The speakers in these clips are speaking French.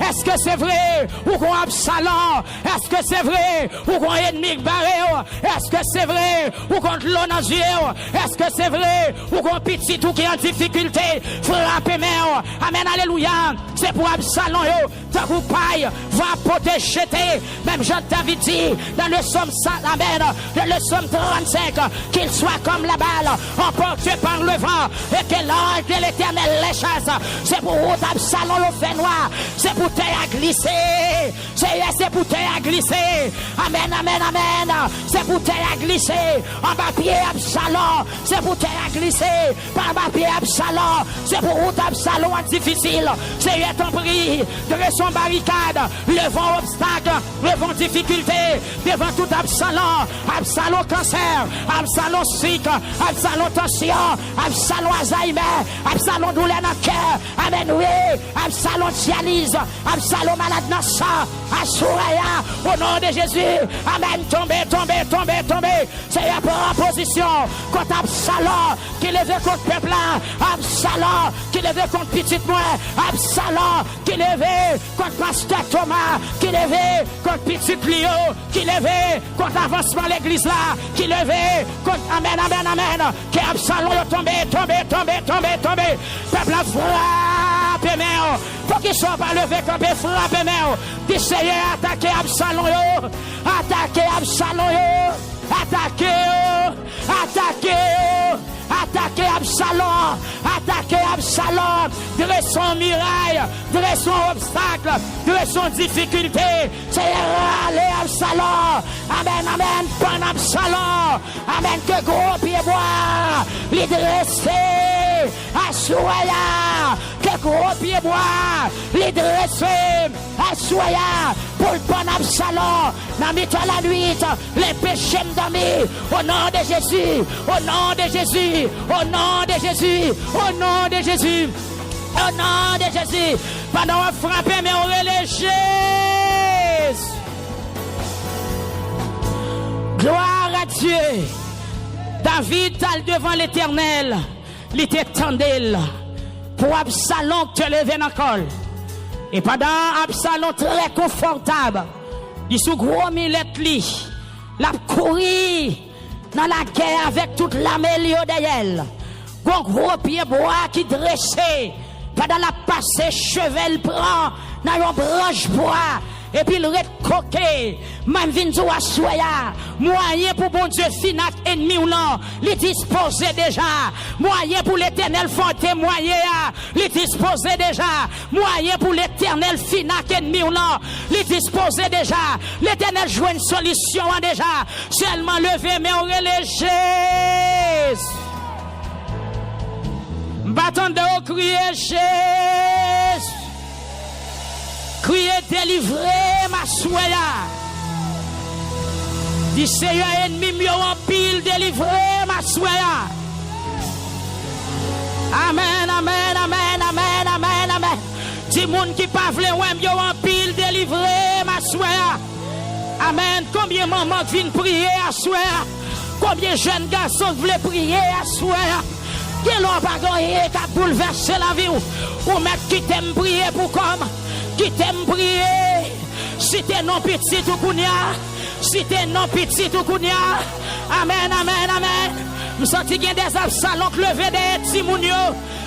Est-ce que c'est vrai ou qu'on Absalom? Est-ce que c'est vrai ou qu'on ennemi barré? Est-ce que c'est vrai ou qu'on l'on dans yeux? Est-ce que c'est vrai ou qu'on petit tout qui est en difficulté? Frappez mère. Amen, alléluia. C'est pour Absalom, ta paille va protéger. Même Jean David dit dans le psaume 5, amen, dans le psaume 35, qu'il soit comme la balle emporté par le vent et que l'ange de l'Éternel les chasse. C'est pour Absalom le fait noir. C'est pour terre à glisser. C'est pour terre à glisser. Amen, amen, amen. C'est pour terre à glisser. En bas pied Absalom. C'est pour terre à glisser. Par bas pied Absalom. C'est pour route Absalom difficile. C'est ton prix. De son barricade. Le vent obstacle. Le vent difficulté. Devant tout Absalom. Absalom cancer. Absalom sick. Absalom tension. Absalom Alzheimer. Absalom douleur dans le cœur. Amen, oui. Absalom dialyse. Absalom malade dans le sang. Assouraya. Au nom de Jésus. Amen. Tombez, tombez, tombez, tombez. C'est pour opposition contre Absalom qui levait contre le peuple. Absalom qui levait contre petit moi. Absalom qui levait contre pasteur Thomas. Qui levait contre petit Clio. Qui levait contre avancement l'église là. Qui levait contre amen, amen, amen. Qui Absalom est tombé, tombé, tombé, tombé, tombé. Peuple frappe, mère. Pour qu'ils soient pas levés comme frappe, mère. D'essayer d'attaquer Absalom. Attaquer Absalom. Attaquez, attaquez, attaquez Absalom, attaquez Absalom, dressons muraille, dressons obstacle, dressons difficulté, c'est râler Absalom, amen, amen, bon Absalom, amen, que gros pied bois, les dresser, assoya, que gros pied bois, les dresser, assoya, pour le bon Absalom, dans la nuit, les péchés me dormir, au nom de Jésus, au nom de Jésus, au nom de Jésus, au nom de Jésus, au nom de Jésus, pendant qu'on frappe, mais on relève. Gloire à Dieu. David tal devant l'Éternel, il était tendel pour Absalom te lever dans le col. Et pendant Absalom très confortable, il sous gros millette li, l'a couru dans la guerre avec toute l'armée d'elle. Gros pied bois qui dressé, pendant la passée chevel prend dans une branche bois. Et puis il recoqué, même vinzo à soya, moyen pour bon Dieu finac ennemi ou non, il dispose déjà, moyen pour l'Éternel font témoigner, il dispose déjà, moyen pour l'Éternel finac ennemi ou non, il dispose déjà, l'Éternel joue une solution déjà, seulement levé mais on relève. Bâton de haut crier Jésus. Criez délivrez ma soya. Dis Seigneur ennemi mieux en pile délivrez ma soya. Amen, amen, amen, amen, amen, amen. Dis moun qui pas vle ouais mieux en pile délivrez ma soya. Amen. Combien de mamans viennent prier à soya? Combien de jeunes garçons veulent prier à soya? Quel homme pas gagné qui a bouleversé la vie ou mettre qui t'aime prier pour comme? Qui t'aime prier, si t'es non petit ou kounia, si t'es non petit ou kounia, amen, amen, amen. Nous sentons qu'il y a des Absalom levés des timounio,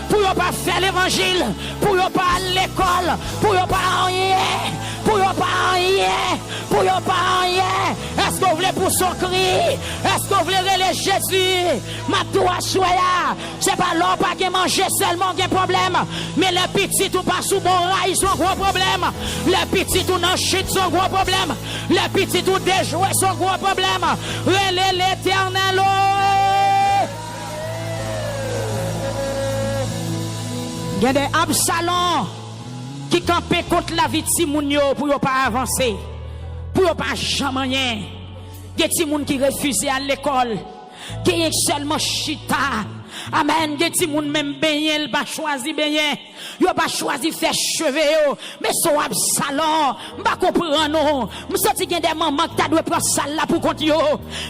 pour ne pas faire l'évangile, pour ne pas aller à l'école, pour ne pas rien, pour ne pas rien, pour ne pas rien. Est-ce que vous voulez pour son cri? Est-ce que vous voulez relayer Jésus? Ma toi soya, c'est pas l'homme pas qui mange seulement qui a problème, mais le petit tout pas sous bon rail, son gros problème. Le petit tout non chute, son gros problème. Le petit tout déjoué, son gros problème. Relayer l'Éternel. Il y a des Absalom qui campaient contre la vie de Timounio pour ne pas avancer, pour ne pas jamais rien. Il y a des gens qui refusent à l'école, qui est seulement chita, Amen. Gen ti moun même baigner, il pas choisi baigner. Yo pas choisi faire cheveux mais son Absalom, m'pa comprendre non. Me senti gen des mamans qui t'a doit prendre salle là pour compte yo.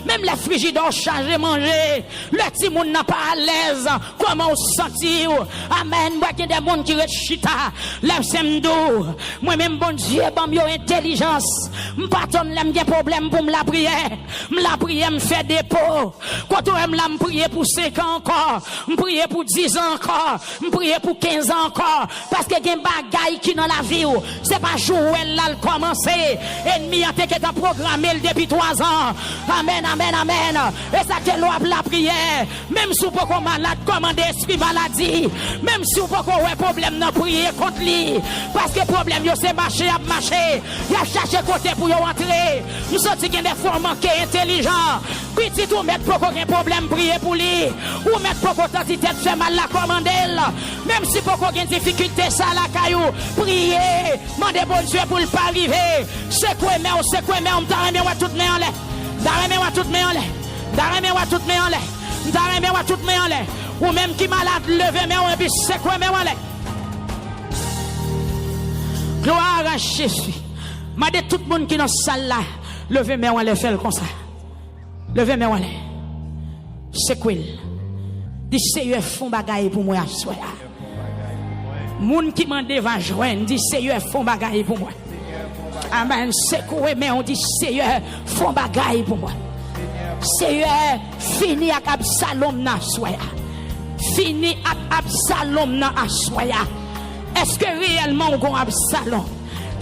Même les frigidaires chargé manger. Le ti moun n'a pas à l'aise. Comment on senti? Amen. Moi gen des monde qui rechita. Lève semdo. Moi même bon Dieu ban yo intelligence. M'pa ton l'aime gen problème pour me la prière. Me la prière me fait dépôt. Quand on aime la me prier pour 5 ans encore, me prier pour 10 ans encore, me prier pour 15 ans encore. Parce que gen bagay qui dans la vie, c'est pas jouer là le commencer. Ennemi a été programmé depuis 3 ans. Amen, amen, amen. Et ça te loue la prière. Même si vous pouvez malade, commander esprit maladie. Même si vous pouvez un problème dans prier contre lui. Parce que le problème, c'est marcher, à marcher. Il a cherché côté pour y entrer. Nous sommes des fois manqués intelligents. Petit ou mettre pour aucun problème, prier pour lui. Ou mettre pour autant de tête fait mal la commander. Même si pour aucune difficulté, ça la caillou. Prier. Mandez bon Dieu pour ne pas arriver. C'est quoi, mais on t'a tout main en l'air. D'arrêter toute main en l'air. D'arrêter toute main en l'air. D'arrêter toute main en l'air. Ou même qui malade, levez main en l'air. C'est quoi, mais en l'air. Gloire à Jésus. M'a dit tout le monde qui est dans cette salle là, levez main en l'air, fait comme ça. Levez main en l'air. C'est quoi? Dis Seigneur, font bagaille pour moi à soir. Moun qui m'a va joindre, dit Seigneur, font bagaille pour moi. Amen. C'est quoi, mais on dit Seigneur, font bagaille pour moi. Seigneur, fini avec Absalom na soya. Fini avec Absalom na soya. Est-ce que réellement on a Absalom?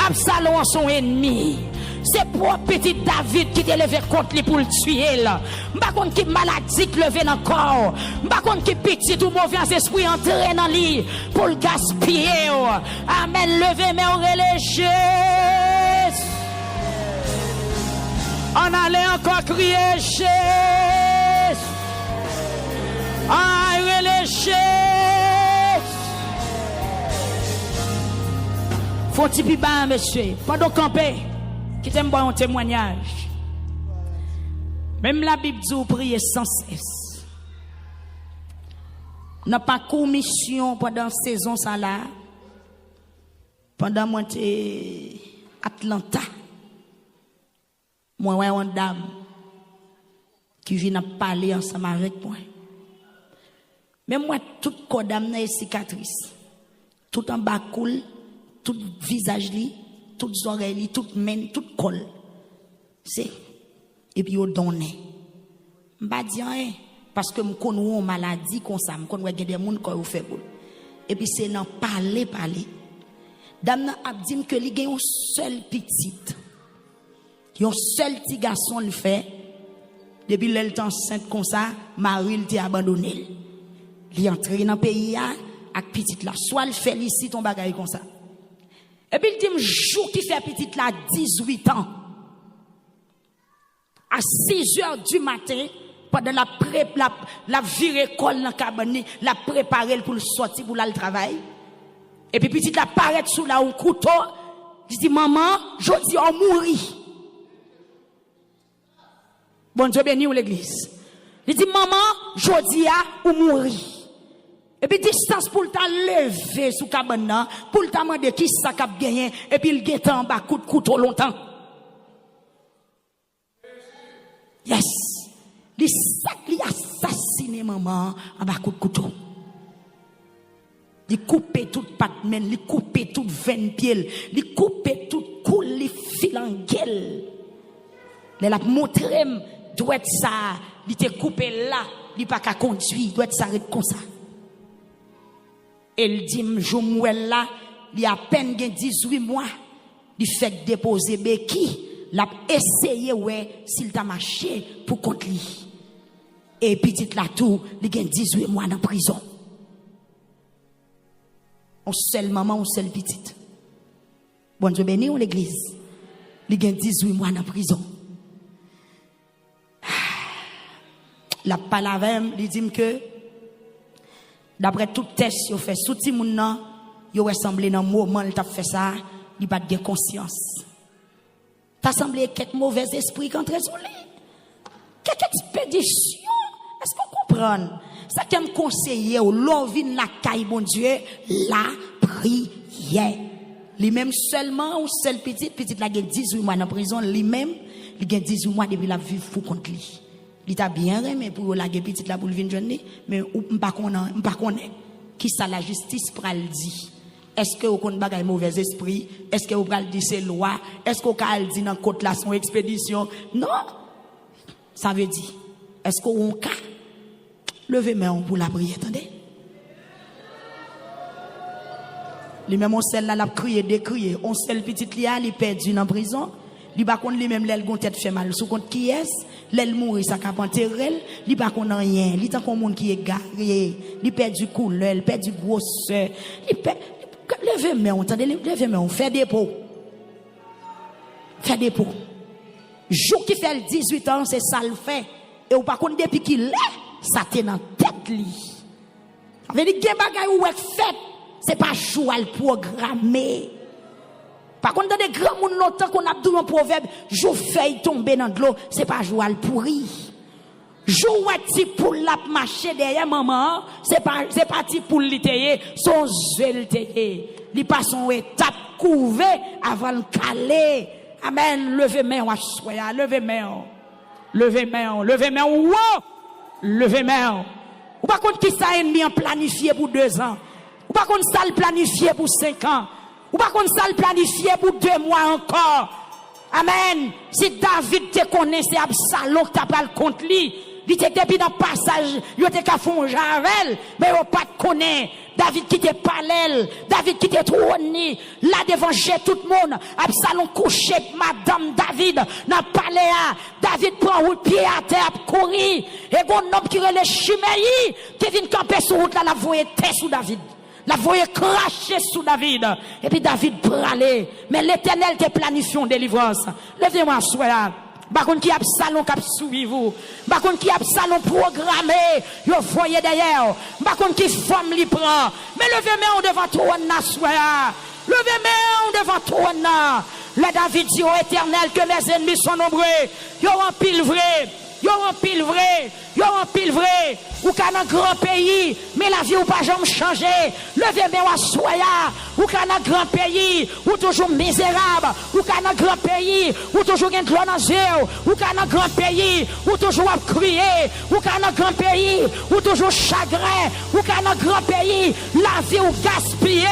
Absalom son ennemi. C'est pour petit David qui te levé contre lui pour le tuer là. M'pa contre qui maladie qui levé dans corps. M'pa contre qui petit ou mauvais esprit entrer dans lui pour le gaspiller. Amen. Levez mais on relève. On allait encore crier Jésus. Ah, relève. Faut-il plus bas, monsieur. Pendant camper, qui t'aime boire un témoignage. Même la Bible dit prier sans cesse. N'a pas commission pendant saison ça là. Pendant moi Atlanta. Moi ouais une dame qui vient parler ensemble avec moi. Même moi toute corps d'âme est cicatrice. Tout en bas coule. Tout visage li, toutes oreilles li, toute main, toute col. C'est et puis au donné. M'pa di rien parce que m'konn ou maladie comme ça, m'konn wè gen des moun ko ou fait boule. Et puis c'est nan parler. Dame nan ap di que li gen yon seul petite. Yon seul petit garçon le fait. Depuis l'elle enceinte comme ça, mari il t'a abandonné. Li entré dans pays ak petite là, soit le fait ici ton bagay comme ça. Et puis il dit, jour qui fait petite là 18 ans, à 6h du matin, pendant la vire école dans la cabane, la préparer pour le sortir pour le travail. Et puis petite là paraît sous là un couteau, il dit, maman, je dis, on mourit. Bon Dieu béni ou l'église. Il dit, maman, je dis, on mourit. Et puis distance pour le temps lever sous cabane pour le temps demander qui ça cap gagné et puis il guette en bas coup de couteau longtemps. Yes. Les sacs li assassiné maman en bas coup de couteau. Il couper toute patte main, il couper toute veine pied, il couper toute coule, il fil en gueule. Il a montré doit être ça, il te coupé là, il pas qu'à conduire, doit être ça comme ça. Elle dit, Jomouel là, il a à peine 18 mois, il fait déposer béki, il a essayé, ouais, s'il t'a marché pour contre lui. Et petite là tout, il a 18 mois dans prison. On seul maman, on seul petite. Bon Dieu béni ou l'église. Il a 18 mois dans prison. La parole, il dit que, d'après tout test yo fait sous ti moun nan yo ressemblé dans moment il t'a fait ça il pas de conscience t'a semblé quelques mauvais esprits contre sous lui quelques expéditions est-ce qu'on comprend Ça qui me conseille, l'envie la caille, bon Dieu, la prière. Lui-même seulement, ou seul petit la gagne 18 mois dans prison, lui-même, il gagne 18 mois depuis la vie fou contre lui. Il t'a bien aimé pour la gagne petite la pour venir joindre, mais m'pas connaît qui ça la justice pral dit. Est-ce que vous connaissez bagay mauvais esprit? Est-ce que vous pral dire c'est loi? Est-ce que vous pral dire dans côte là son expédition? Non. Ça veut dire, est-ce qu'on cas levez main pour la prière, attendez? Les mêmes on celle là l'a crié décrié, on celle petite li a li perdu dans prison, li ba konn li même l'elle gon tête fait mal sous compte qui est, l'elle mourir ça cap enterrer, li ba konn rien, li tant qu'on monde qui est garé, li perdu couleur, li perdu grosseur, levez main, attendez, levez main, fait dépôt. Fait dépôt. Jour qui fait 18 ans, c'est ça le fait. Et ou pas contre depuis qu'il est, ça t'est dans tête li. Ça veut dire que bagay ou fait, c'est pas jour à le programmer. Par contre, dans des grands monde longtemps qu'on a dit un proverbe, jour fait tomber dans de l'eau, c'est pas jour à le pourri. Jour où ti pour la marcher derrière maman, c'est pas ti pour l'iteye, son zèle teye. Li pas son étape couvé avant le caler. Amen. Levez main, soya. Levez main. Levez main. Levez main. Wow. Levez main. Ou pas contre qui ça ennemi en planifié pour 2 ans. Ou pas contre ça le planifié pour 5 ans. Ou pas contre ça le planifié pour 2 mois encore. Amen. Si David te connaît, c'est Absalom qui t'a pas le contre lui. Il était depuis dans le passage, il était qu'à fond Javel, mais il pas de connaître. David qui était parallèle, David qui était trôné, là devant j'ai tout le monde. Absalom couché, madame David, dans le palais. David prend le pied à terre, courir. Et un homme qui relève Chiméi, qui vient camper sur route là, la voyait terre sous David. La voyait cracher sous David. Et puis David pralait. Mais l'Éternel te planifie une délivrance. Levez-moi, soyez. Bakon qui Absalom qui suivi vous. Bakon qui Absalom programmé. Yo voyez derrière. Bakon qui forme li prend. Mais levez-moi devant toi, soya. Levez-moi devant toi. Le David dit au Éternel que mes ennemis sont nombreux. Yo en pile vrai. Yo en pile vrai. Yo en pile vrai. Ou qu'à un grand pays, mais la vie ou pas jamais changé. Levez-moi soya. Ou qu'à un grand pays, ou toujours misérable. Ou qu'à un grand pays, ou toujours un clone en yeux. Ou qu'à un grand pays, ou toujours à crier. Ou qu'à un grand pays, ou toujours chagrin. Ou qu'à un grand pays, la vie ou gaspillée.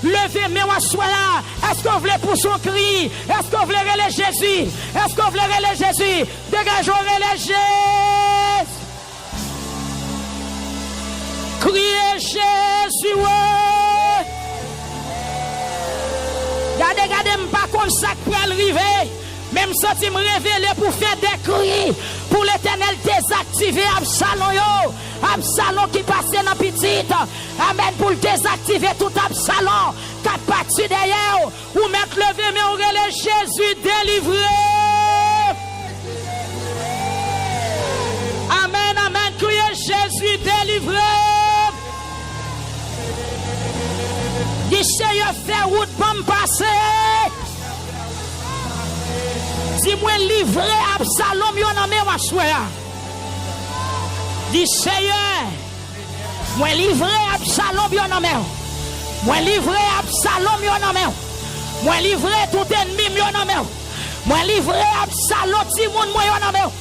Levez-moi soya. Est-ce qu'on voulait pour son cri? Est-ce qu'on voulait relayer Jésus? Est-ce qu'on voulait relayer Jésus? Dégageons relayer. Criez Jésus, ouais. Regardez, pas comme ça pour arriver. Même si tu me révéler pour faire des cris, pour l'Éternel désactiver Absalom. Absalom qui passait dans petite. Amen, pour désactiver tout Absalom. Qui parti derrière. Ou mettre levé, mais on relève Jésus délivré. Amen, amen, criez Jésus délivré. Dis Seigneur, fais route pour me passer. Dis-moi livrer Absalom, yon en me wassoya. Dis Seigneur, moi livrer Absalom, yon en me. Moi livrer Absalom, yon en me. Moi livrer tout ennemi, yon en me. Moi livrer Absalom, Timon, moi yon en me.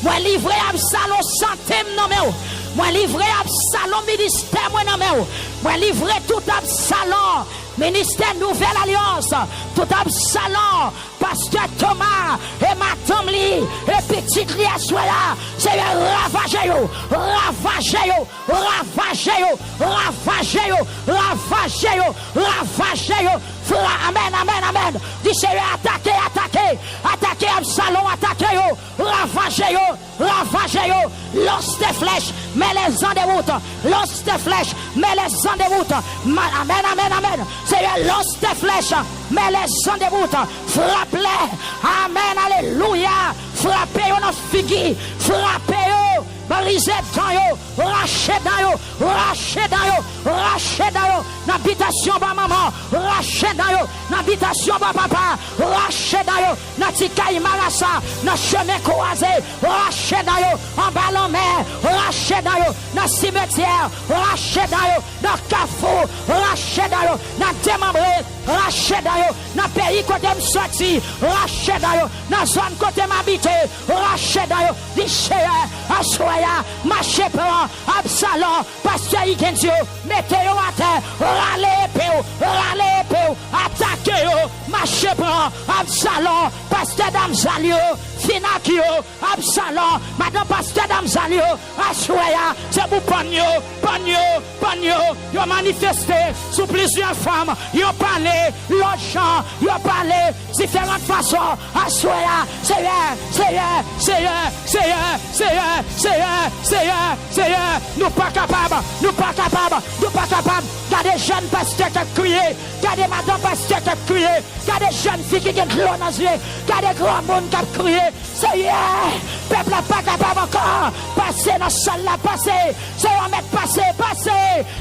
Moi livrer Absalom, santé, non me. Moi livrer Absalom, ministère, moi non me. Moi livrer tout Absalom, ministère Nouvelle Alliance, tout Absalom, pasteur Thomas, et Madame Li, et petite Li à soi là, c'est ravager yo, ravager yo, ravager yo, ravager yo, ravager yo, ravager yo. Amen, amen, amen. Dis Seigneur, attaquez, attaquez, attaquez Absalom, attaquez yo, ravager yo, ravager yo, lance des flèches, mets les en déroute, lance des flèches, mets les en déroute. Amen, amen, amen. Seigneur, lance des flèches, mets les en déroute, frappe-les. Amen, alléluia. Frappez yo dans figui, frappez yo. brisez dans yo, rachez dans yo, rachez dans yo, rachez dans yo, l'habitation ba maman, rachez dans yo, l'habitation ba papa, rachez dans yo, dans Tikaï Marassa, dans chemin croisé, rachez dans yo, en ballon mer, rachez dans yo, dans cimetière, rachez dans yo, dans Carrefour, rachez dans yo, dans démembré, rachez dans yo, dans pays côté me sorti, rachez dans yo, dans zone côté m'habiter, rachez dans yo, dit Seigneur, assoya, marchez prend, Absalom, pasteur Igenzio, mettez yo à terre, râlez épée, attaquez yo, marchez prend, Absalom, pasteur Damzalio, Finakio, Absalom, madame pasteur Damzalio, assoya, c'est pour pagno, yo manifesté sous plusieurs femmes, yo parlé, l'autre yo parlé, différentes façons, assoya, Seigneur, nous pas capables, Gardez jeunes pasteurs qui crient, gardez madame pasteur qui crient, gardez jeunes filles qui ont de l'eau dans les yeux, gardez grand monde qui crient, Seigneur, peuple n'a pas capable encore, passez dans la salle là, passez, Seigneur, passez,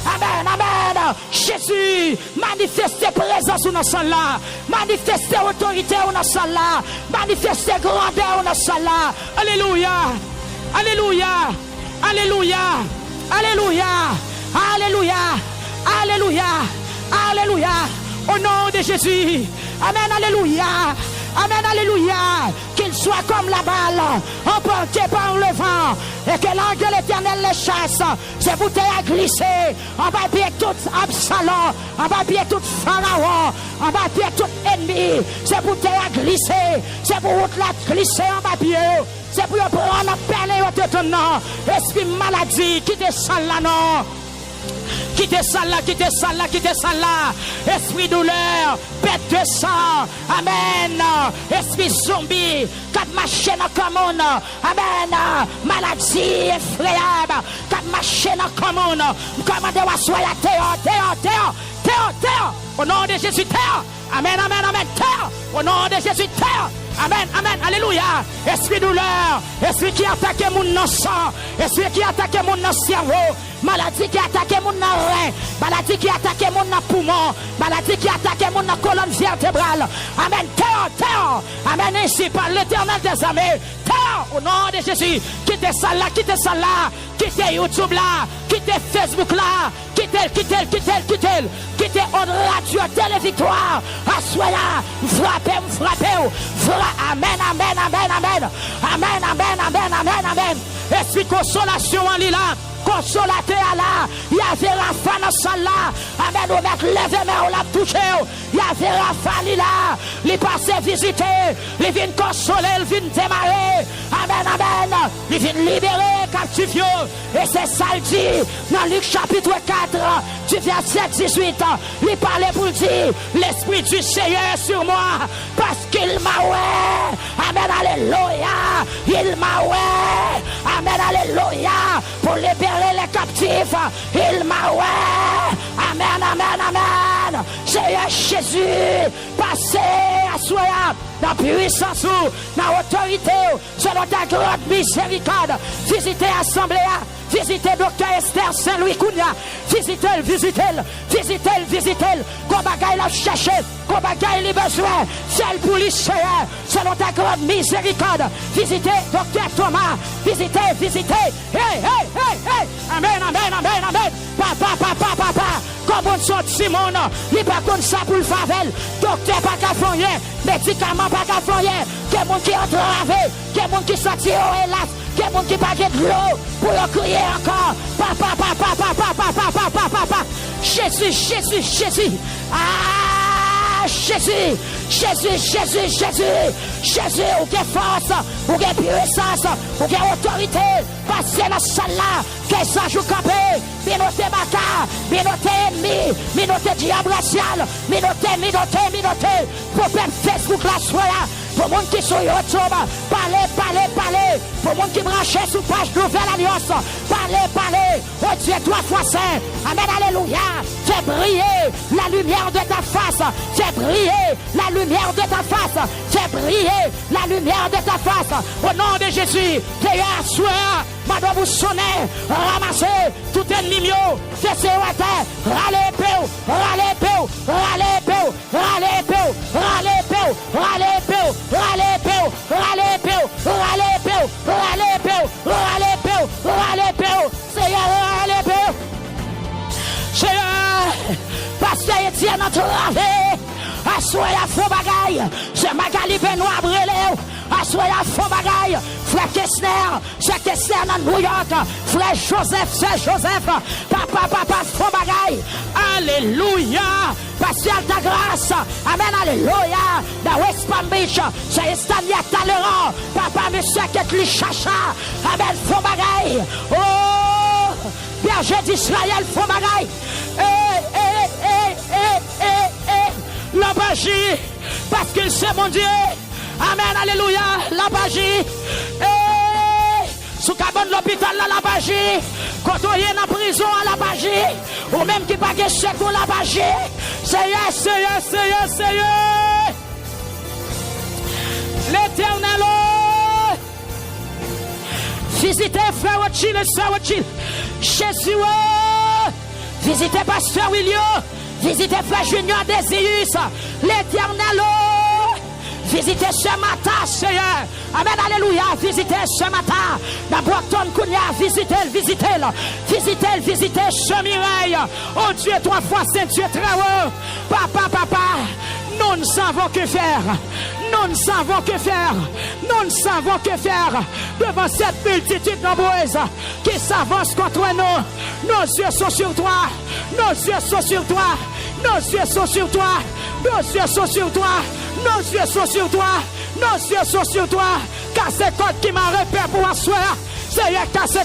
amen, Jésus, manifestez présence dans la salle là, manifestez autorité dans la salle là, manifestez grandeur dans la salle là, alléluia, alléluia, alléluia, alléluia, alléluia, alléluia, alléluia, au nom de Jésus, amen, alléluia, amen, alléluia, qu'il soit comme la balle, emporté par le vent, et que l'ange de l'Éternel les chasse, c'est pour te glisser, on va pied tout Absalom, on va pied tout Pharaon, on va pied tout ennemi, c'est pour te glisser, c'est pour la glisser en bas pied. C'est pour prendre la peine au tétonnement. Esprit maladie, quittez ça là, non. Quittez ça là. Esprit douleur, pète de sang. Amen. Esprit zombie, quatre machines commune. Amen. Maladie effrayable, quatre machines commune. Commandez à soyez terre. Au nom de Jésus, terre. Amen. Terre. Au nom de Jésus, terre. Amen, alléluia. Esprit douleur, esprit qui attaque mon sang, esprit qui attaque mon cerveau, maladie qui attaque mon rein, maladie qui attaque mon poumon, maladie qui attaque mon colonne vertébrale. Amen, terre. Amen, ainsi par l'Éternel des armées. Terre, au nom de Jésus. Quittez ça là, quittez YouTube là, quittez Facebook là, quittez on radio télé victoire. Assoya, frappez. Amen. Esprit consolation en lila. Consolateur là, il y avait Rafa dans la salle là. Amen, on met levé mais on l'a touché. Il y avait Rafa là, il passe visiter, il vient consoler, il vient démarrer. Amen, il vient libérer captifs. Et c'est ça le dit dans Luc chapitre 4, du verset 18. Il parlait pour dire, l'Esprit du Seigneur est sur moi, parce qu'il m'a oué. Amen, alléluia, il m'a oué. Amen, alléluia, pour libérer les captifs, il m'a oué. Amen. Seigneur Jésus, passez à soi dans puissance, dans autorité, selon ta grande miséricorde. Visitez l'assemblée, visitez Docteur Esther Saint-Louis Kounia, visitez-le. Qu'on bagaille la chercher, qu'on bagaille les besoins, celle pour les Seigneur, selon ta grande miséricorde. Visitez Docteur Thomas, visitez. Hey. Amen. Papa. Comme on sort Simon, il pas comme ça pour le favel. Docteur pas qu'à faire, médicament pas qu'à faire. Quel monde qui entravé, quel monde qui sorti au hélas, quel monde qui pas de l'eau pour le crier encore. Papa. Jésus. Ah, Jésus, ou quelle force, ou quelle puissance, ou quelle autorité, passez la salle là, qu'elle ça joue campé, minoté baka, minoté ennemi, minoté diable racial, minoté, pour faire Facebook la soya, Pour le monde qui sont YouTube, parlez. Pour le monde qui branchait sous page Nouvelle Alliance, parlez. Oh Dieu, toi, foi saint. Amen, alléluia. Fais briller la lumière de ta face. Fais briller la lumière de ta face. Fais briller la lumière de ta face. Au nom de Jésus, prière, soir, madame, vous sonnez, ramassez tout ennemi, fessez à terre, râlez Pasteur Etienne a travé. Assoyez à faux bagaille. C'est Magali Benoît Brelé. Assoyez à faux bagaille. Frère Kessler dans New York. Frère Joseph. Papa, faux bagaille. Alléluia. Pasteur ta grâce. Amen, alléluia. Dans West Palm Beach. C'est Estania Talleyrand. Papa, monsieur Ketli Chacha. Amen, faux bagaille. Oh, berger d'Israël, faux bagaille. La magie, parce qu'il c'est mon Dieu. Amen, alléluia. La magie. Sous cabane l'hôpital, la magie. Quand on est en prison, la magie. Ou même qui pas de chèque, la magie. C'est l'Éternel. Visitez frère Ochil et sœur Ochil. Jésus. Visitez pasteur William. Visitez frère Junior Désirus, l'Éternel. Visitez ce matin, Seigneur. Amen, alléluia. Visitez ce matin. Dans Brockton, Kounia, visitez ce Mireille. Oh Dieu, trois fois Saint Dieu très haut. Papa, nous ne savons que faire. Nous ne savons que faire devant cette multitude nombreuse qui s'avance contre nous. Nos yeux sont sur toi. Casse code qui m'a repère pour asseoir. Seigneur, casse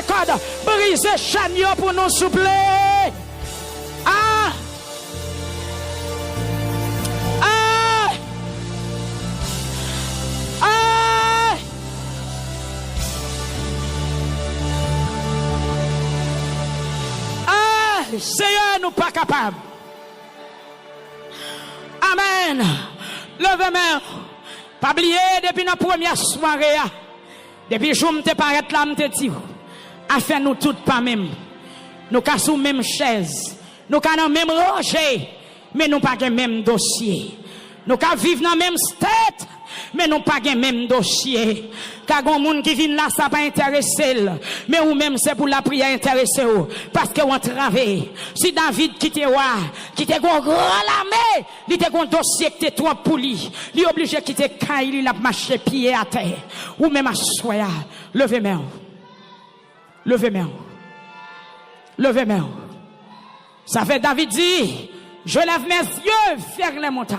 code. Brisez chagnon pour nous soupler. Seigneur, nous pas capables. Amen. Levez-moi. Pas oublier depuis notre première soirée. Depuis que je me paraît là, je me dis, afin nous toutes pas même. Nous cassons même chaise. Nous avons même roger. Mais nous pas le même dossier. Nous vivons dans le même state. Mais nous pas le même dossier. Car il y a des gens qui viennent là, ça pas intéressé. Mais ou même c'est pour la prière intéressée. Parce que on travaille. Si David qui te voit, qui te grand l'armée, il te un dossier qui te trop poli. Il est obligé de quitter Kaïl, il a marché pied à terre. Ou même à soya. Levez-moi. Ça fait David dit, je lève mes yeux vers les montagnes.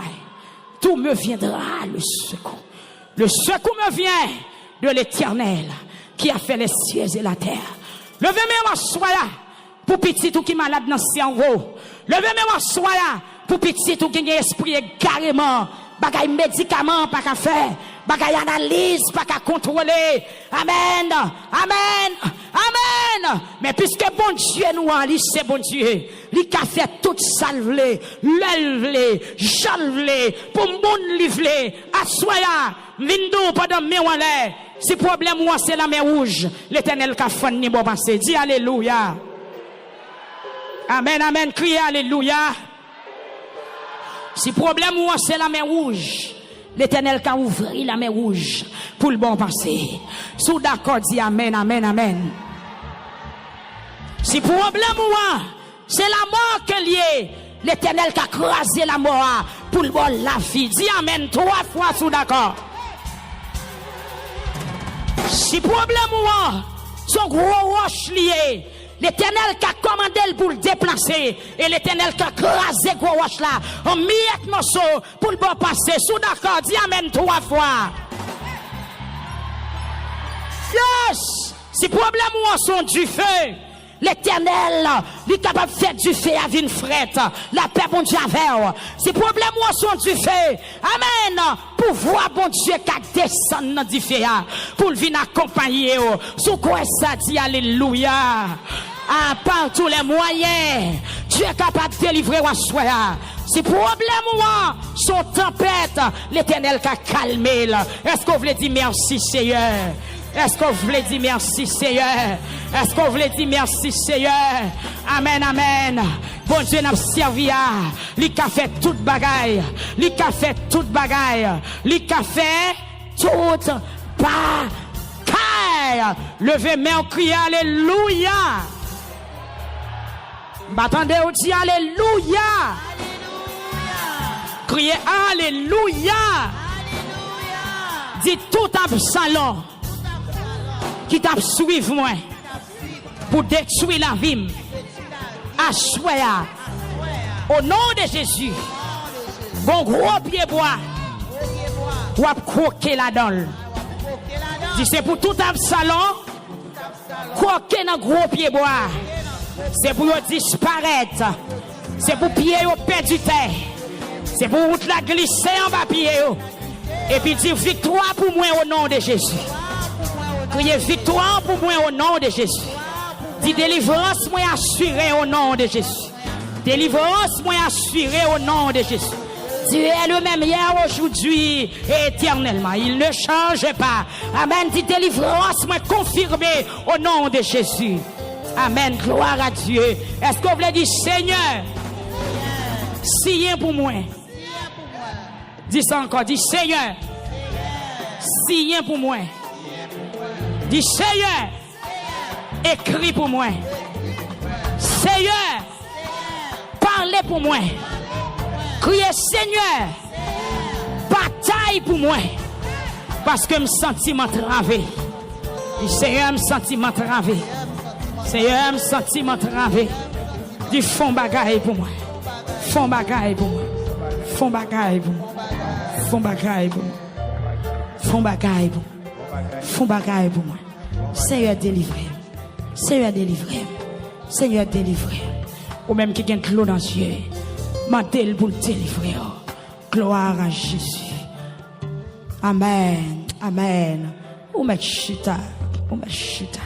Tout me viendra le secours. Le secours me vient de l'Éternel qui a fait les cieux et la terre. Levez-moi, soya, pour petit tout qui est malade dans le cerveau. Levez-moi, soya, pour petit tout qui a esprit carrément. Bagay médicaments, pas qu'à faire. Bagay analyse, pas qu'à contrôler. Amen. Mais puisque bon Dieu nous a dit, c'est bon Dieu. Il a fait tout salver, l'élevler, jalver, pour moun livrer, assoya, vindo pendant mes walais. Si problème moi c'est la mer rouge, l'Éternel qu'a fait ni bon passé. Dis alléluia. Amen, criez alléluia. Si problème moi c'est la mer rouge, l'Éternel qu'a ouvert la mer rouge pour le bon passé. Sous d'accord, dis amen. Si problème moi c'est la mort qu'elle est, l'Éternel qu'a crasé la mort pour le bon la vie. Dis amen 3 fois sous d'accord. Si problème moi son gros roche lié, l'Éternel qui a commandé pour le déplacer. Et l'Éternel qui a crasé gros roche là. En miette morceau pour le bon passer. Sous d'accord, dis amen 3 fois. Yes! Si problème ou sont du feu. L'Éternel, il est capable de faire du feu à une frette. La paix, bon Dieu, avec. Si problème ou sont du feu, amen. Pouvoir, bon Dieu, qui descend dans du feu, pour venir accompagner. Sous quoi ça dit, alléluia. Par tous les moyens, Dieu est capable de délivrer à soi. Si problème ou son tempête, l'Éternel a calmé. Est-ce que vous voulez dire merci, Seigneur? Est-ce que vous voulez dire merci, Seigneur? Est-ce que vous voulez dire merci, Seigneur? Amen, amen. Bon Dieu n'a servi à. Lui qui a fait toute bagaille. Lui qui a fait toute bagaille. Lui qui a fait toute bagaille. Levez main, criez alléluia. M'attendez, on dit alléluia. Criez alléluia. Dites tout Absalom qui t'a suivi moi pour détruire la vie. Assoya au nom de Jésus. Bon gros pied bois. Ou à croquer la dalle. Si c'est pour tout Absalom, croquer dans gros pied bois. C'est pour disparaître. C'est pour pied au père du terre. C'est pour la glisser en bas pied. Et puis dire victoire pour moi au nom de Jésus. Criez victoire pour moi au nom de Jésus. Dis délivrance moi assurée au nom de Jésus. Délivrance moi assurée au nom de Jésus. Dieu est le même hier, aujourd'hui et éternellement. Il ne change pas. Amen. Dis délivrance moi confirmée au nom de Jésus. Amen. Gloire à Dieu. Est-ce que vous voulez dire Seigneur, signe pour moi. Dis ça encore. Dis Seigneur, signe pour moi. Dis Seigneur, écris pour moi. Seigneur, parlez pour moi. Criez Seigneur, bataille pour moi. Parce que me senti m'entraver. Dis Seigneur, me senti m'entraver. Seigneur, me senti m'entraver. Dis fond bagaille pour moi. Fond bagaille pour moi. Fond bagaille pour moi. Fond bagaille pour moi. Fond bagaille pour moi. Fond bagaille pour moi. Seigneur, délivrez. Seigneur, délivrez. Seigneur, délivrez. Ou même qui gagne l'eau dans les yeux. Mantel pour le délivrer. Gloire à Jésus. Amen. Amen. Ou met chita. Ou met chita.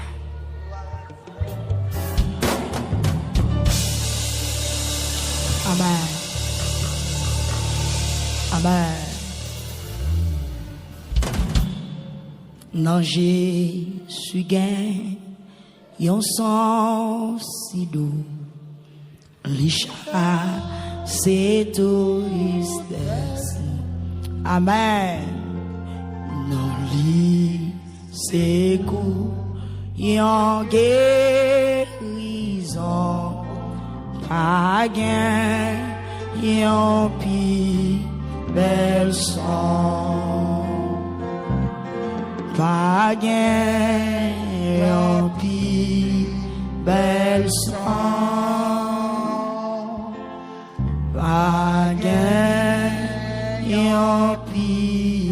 Amen. Amen. Non, Jésus gagne, yon sang si doux, l'isha c'est tout Amen. Non, li c'est coup, yon guérison, pas gain, yon pi bel sang. Pas gain, yon pi bel sang. Pas gain, yon pi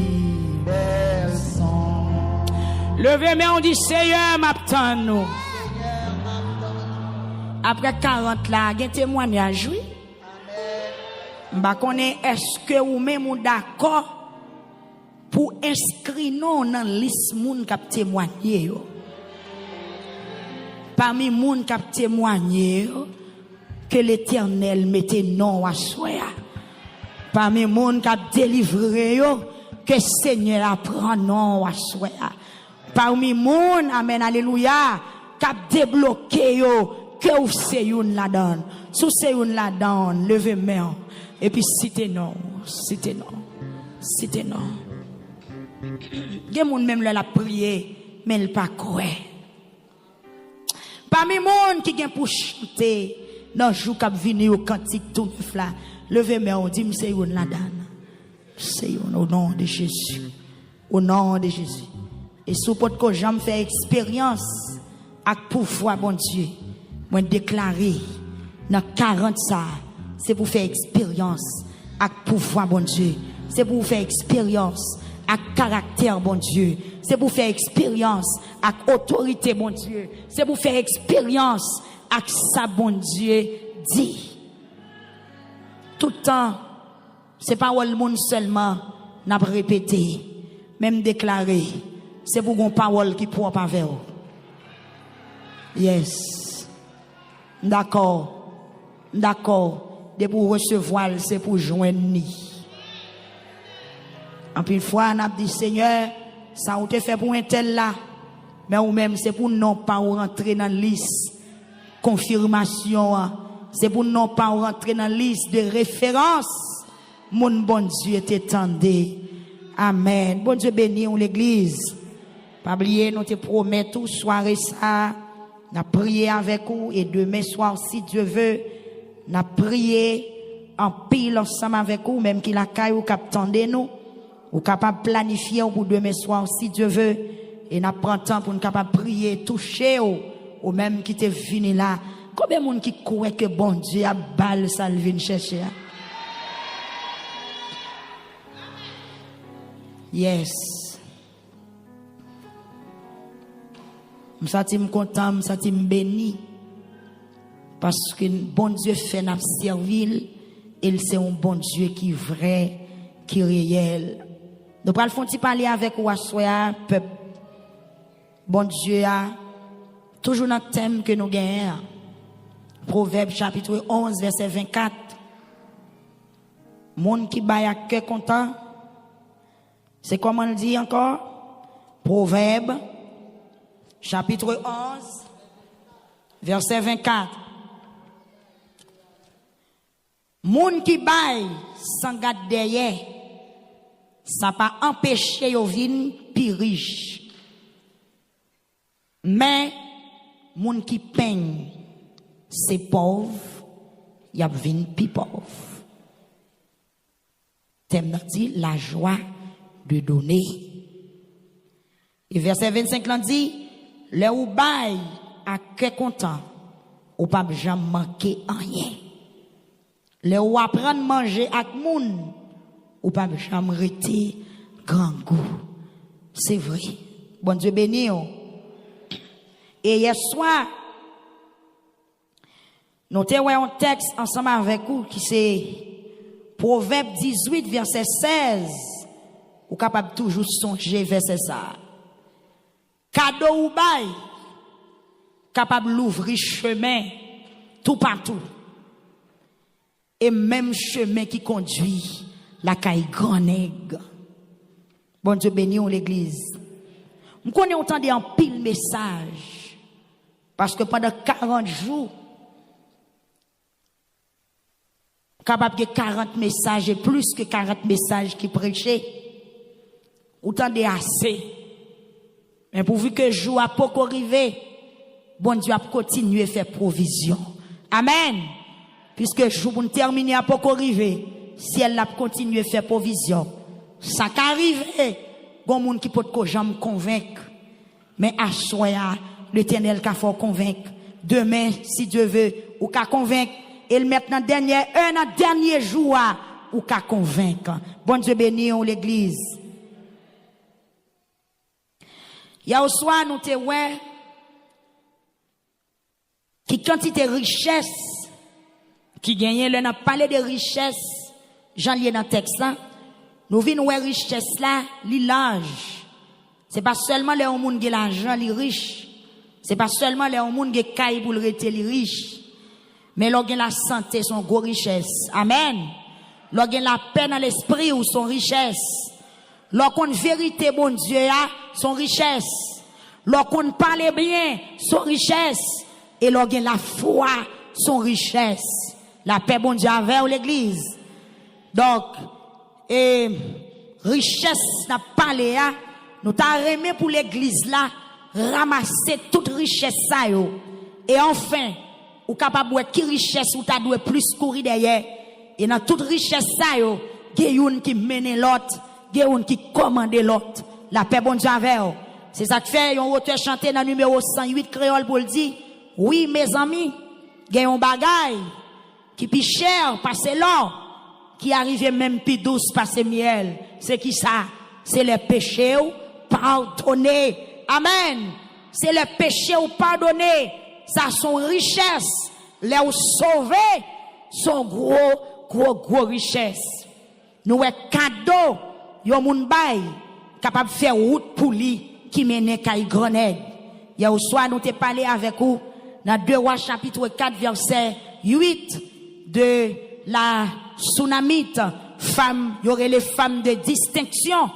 bel sang. Levez main, on dit Seigneur, m'attend nous. Après 40 là, il y a un témoignage, oui. M'ba connaît, est-ce que ou même ou d'accord pour inscrire nous dans la liste moun qui témoigné yo. Parmi moun qui témoigné que l'Éternel mette non à soi. Parmi moun qui délivré yo que Seigneur apprend non à soi. Parmi moun, amen alléluia, qui débloqué yo que ou c'est une la donne. Sous c'est une la donne, levez main et puis citez non, citez non. Citez non. Il y a moun même la prier mais il pas croire. Parmi moun qui gen pour chanter dans jour cap venir au cantique tout neuf là, levez main on dit c'est une la donne. C'est au nom de Jésus. Au nom de Jésus. Et sous porte que j'aime faire expérience avec pouvoir bon Dieu. Moi déclarer dans 40 ça, c'est pour faire expérience avec pouvoir bon Dieu. C'est pour faire expérience avec caractère, bon Dieu. C'est pour faire expérience avec autorité, bon Dieu. C'est pour faire expérience avec ça, bon Dieu, dit. Tout le temps, c'est pas le monde seulement n'a répété, même déclaré. C'est pour une parole qui propre avec vous. Yes. D'accord. D'accord. De pour recevoir, c'est pour joindre. En plus, une fois, on a dit, Seigneur, ça a été fait pour un tel là. Mais ou même, c'est pour non pas rentrer dans la liste. Confirmation. C'est pour non pas rentrer dans la liste de référence. Mon bon Dieu t'étendait. Amen. Bon Dieu béni l'église. Pas oublier, nous te promettons, soirée ça. N'a prié avec vous et demain soir, si Dieu veut, n'a prié en pile ensemble avec vous, même qu'il a caillé ou qu'attendez nous, ou capable planifier pour demain soir, si Dieu veut, et n'a prend temps pour nous capable prier, toucher ou même qui te venu là. Combien de monde qui croit que bon Dieu a balle ça le vient chercher? Yes. Je suis content, je suis béni. Parce que bon Dieu fait notre servir. Et c'est un bon Dieu qui est vrai, qui est réel. Nous allons parler avec vous, peuple. Bon Dieu a toujours notre thème que nous gagnons. Proverbe chapitre 11, verset 24. Monde qui baille à cœur content. C'est comment on dit encore? Proverbe chapitre 11, verset 24. Moun qui baille sans garde derrière, ça pas empêcher yo vin pi riche. Mais moun qui peigne, c'est pauvre, y a vin pi pauvre. Thème dit la joie de donner. Et verset 25 là dit, le ou bail à cœur content, ou pas jamais manquer rien. Le ou apprendre manger avec moun, ou pas jamais rester grand goût. C'est vrai. Bon Dieu béni. Et hier soir, nous avons un texte ensemble avec vous qui c'est Proverbe 18, verset 16. Ou capable toujours songer verset ça. Cadeau ou bail, capable d'ouvrir chemin tout partout. Et même chemin qui conduit la caille grand nègre. Bon Dieu béni l'église. Je connais autant en pile message. Parce que pendant 40 jours, capable de 40 messages et plus que 40 messages qui prêchaient. Autant de assez. Mais pourvu que jour a pas arrivé, bon Dieu a continué à faire provision. Amen. Puisque jour pour terminer a pas arrivé, si elle a continué à faire provision, ça qu'arrive, bon monde qui peut que jamais convaincre. Mais à soya, l'Éternel qu'a faut convaincre. Demain, si Dieu veut, ou qu'a convaincre. Et maintenant dernier jour, ou qu'a convaincre. Bon Dieu béni l'église. Il y a au soir, nous te ouais, qui quantité de richesse, qui gagne, là, n'a parlé de richesse, j'en lis dans le texte là, nous venons ouais richesse là, l'âge. C'est pas seulement les gens qui ont l'argent, les riches. C'est pas seulement les gens qui ont caille pour le rester les riches. Mais l'on la santé, son gros richesse. Amen. L'on la paix dans l'esprit ou son richesse. L'on vérité, bon Dieu, son richesse. L'on parle bien, son richesse. Et l'on la foi, son richesse. La paix, bon Dieu, avec l'église. Donc, richesse n'a parlé, nous t'avons remis pour l'église là, ramasser toute richesse ça yo. Et enfin, ou capable de qui richesse ou t'as doué plus courir derrière. Et dans toute richesse ça yo, il qui mène l'autre. Il y a un qui commande l'autre. La paix, bon Dieu, avec eux. C'est ça que fait, un auteur chanté dans le numéro 108 créole pour le dire. Oui, mes amis, il y a un bagay qui plus cher, passer l'or, qui arrive même plus douce, passer miel. C'est qui ça? c'est le péché ou pardonné. Amen. C'est le péché ou pardonné. Ça son richesse. Les ou sauver son gros richesse. Nous est cadeau. Yon moun bay capable de faire route pour lui qui mène kay grenade. Hier soir nous t'ai parlé avec vous dans 2 Rois chapitre 4 verset 8 de la Sunamite femme, y aurait les femmes de distinction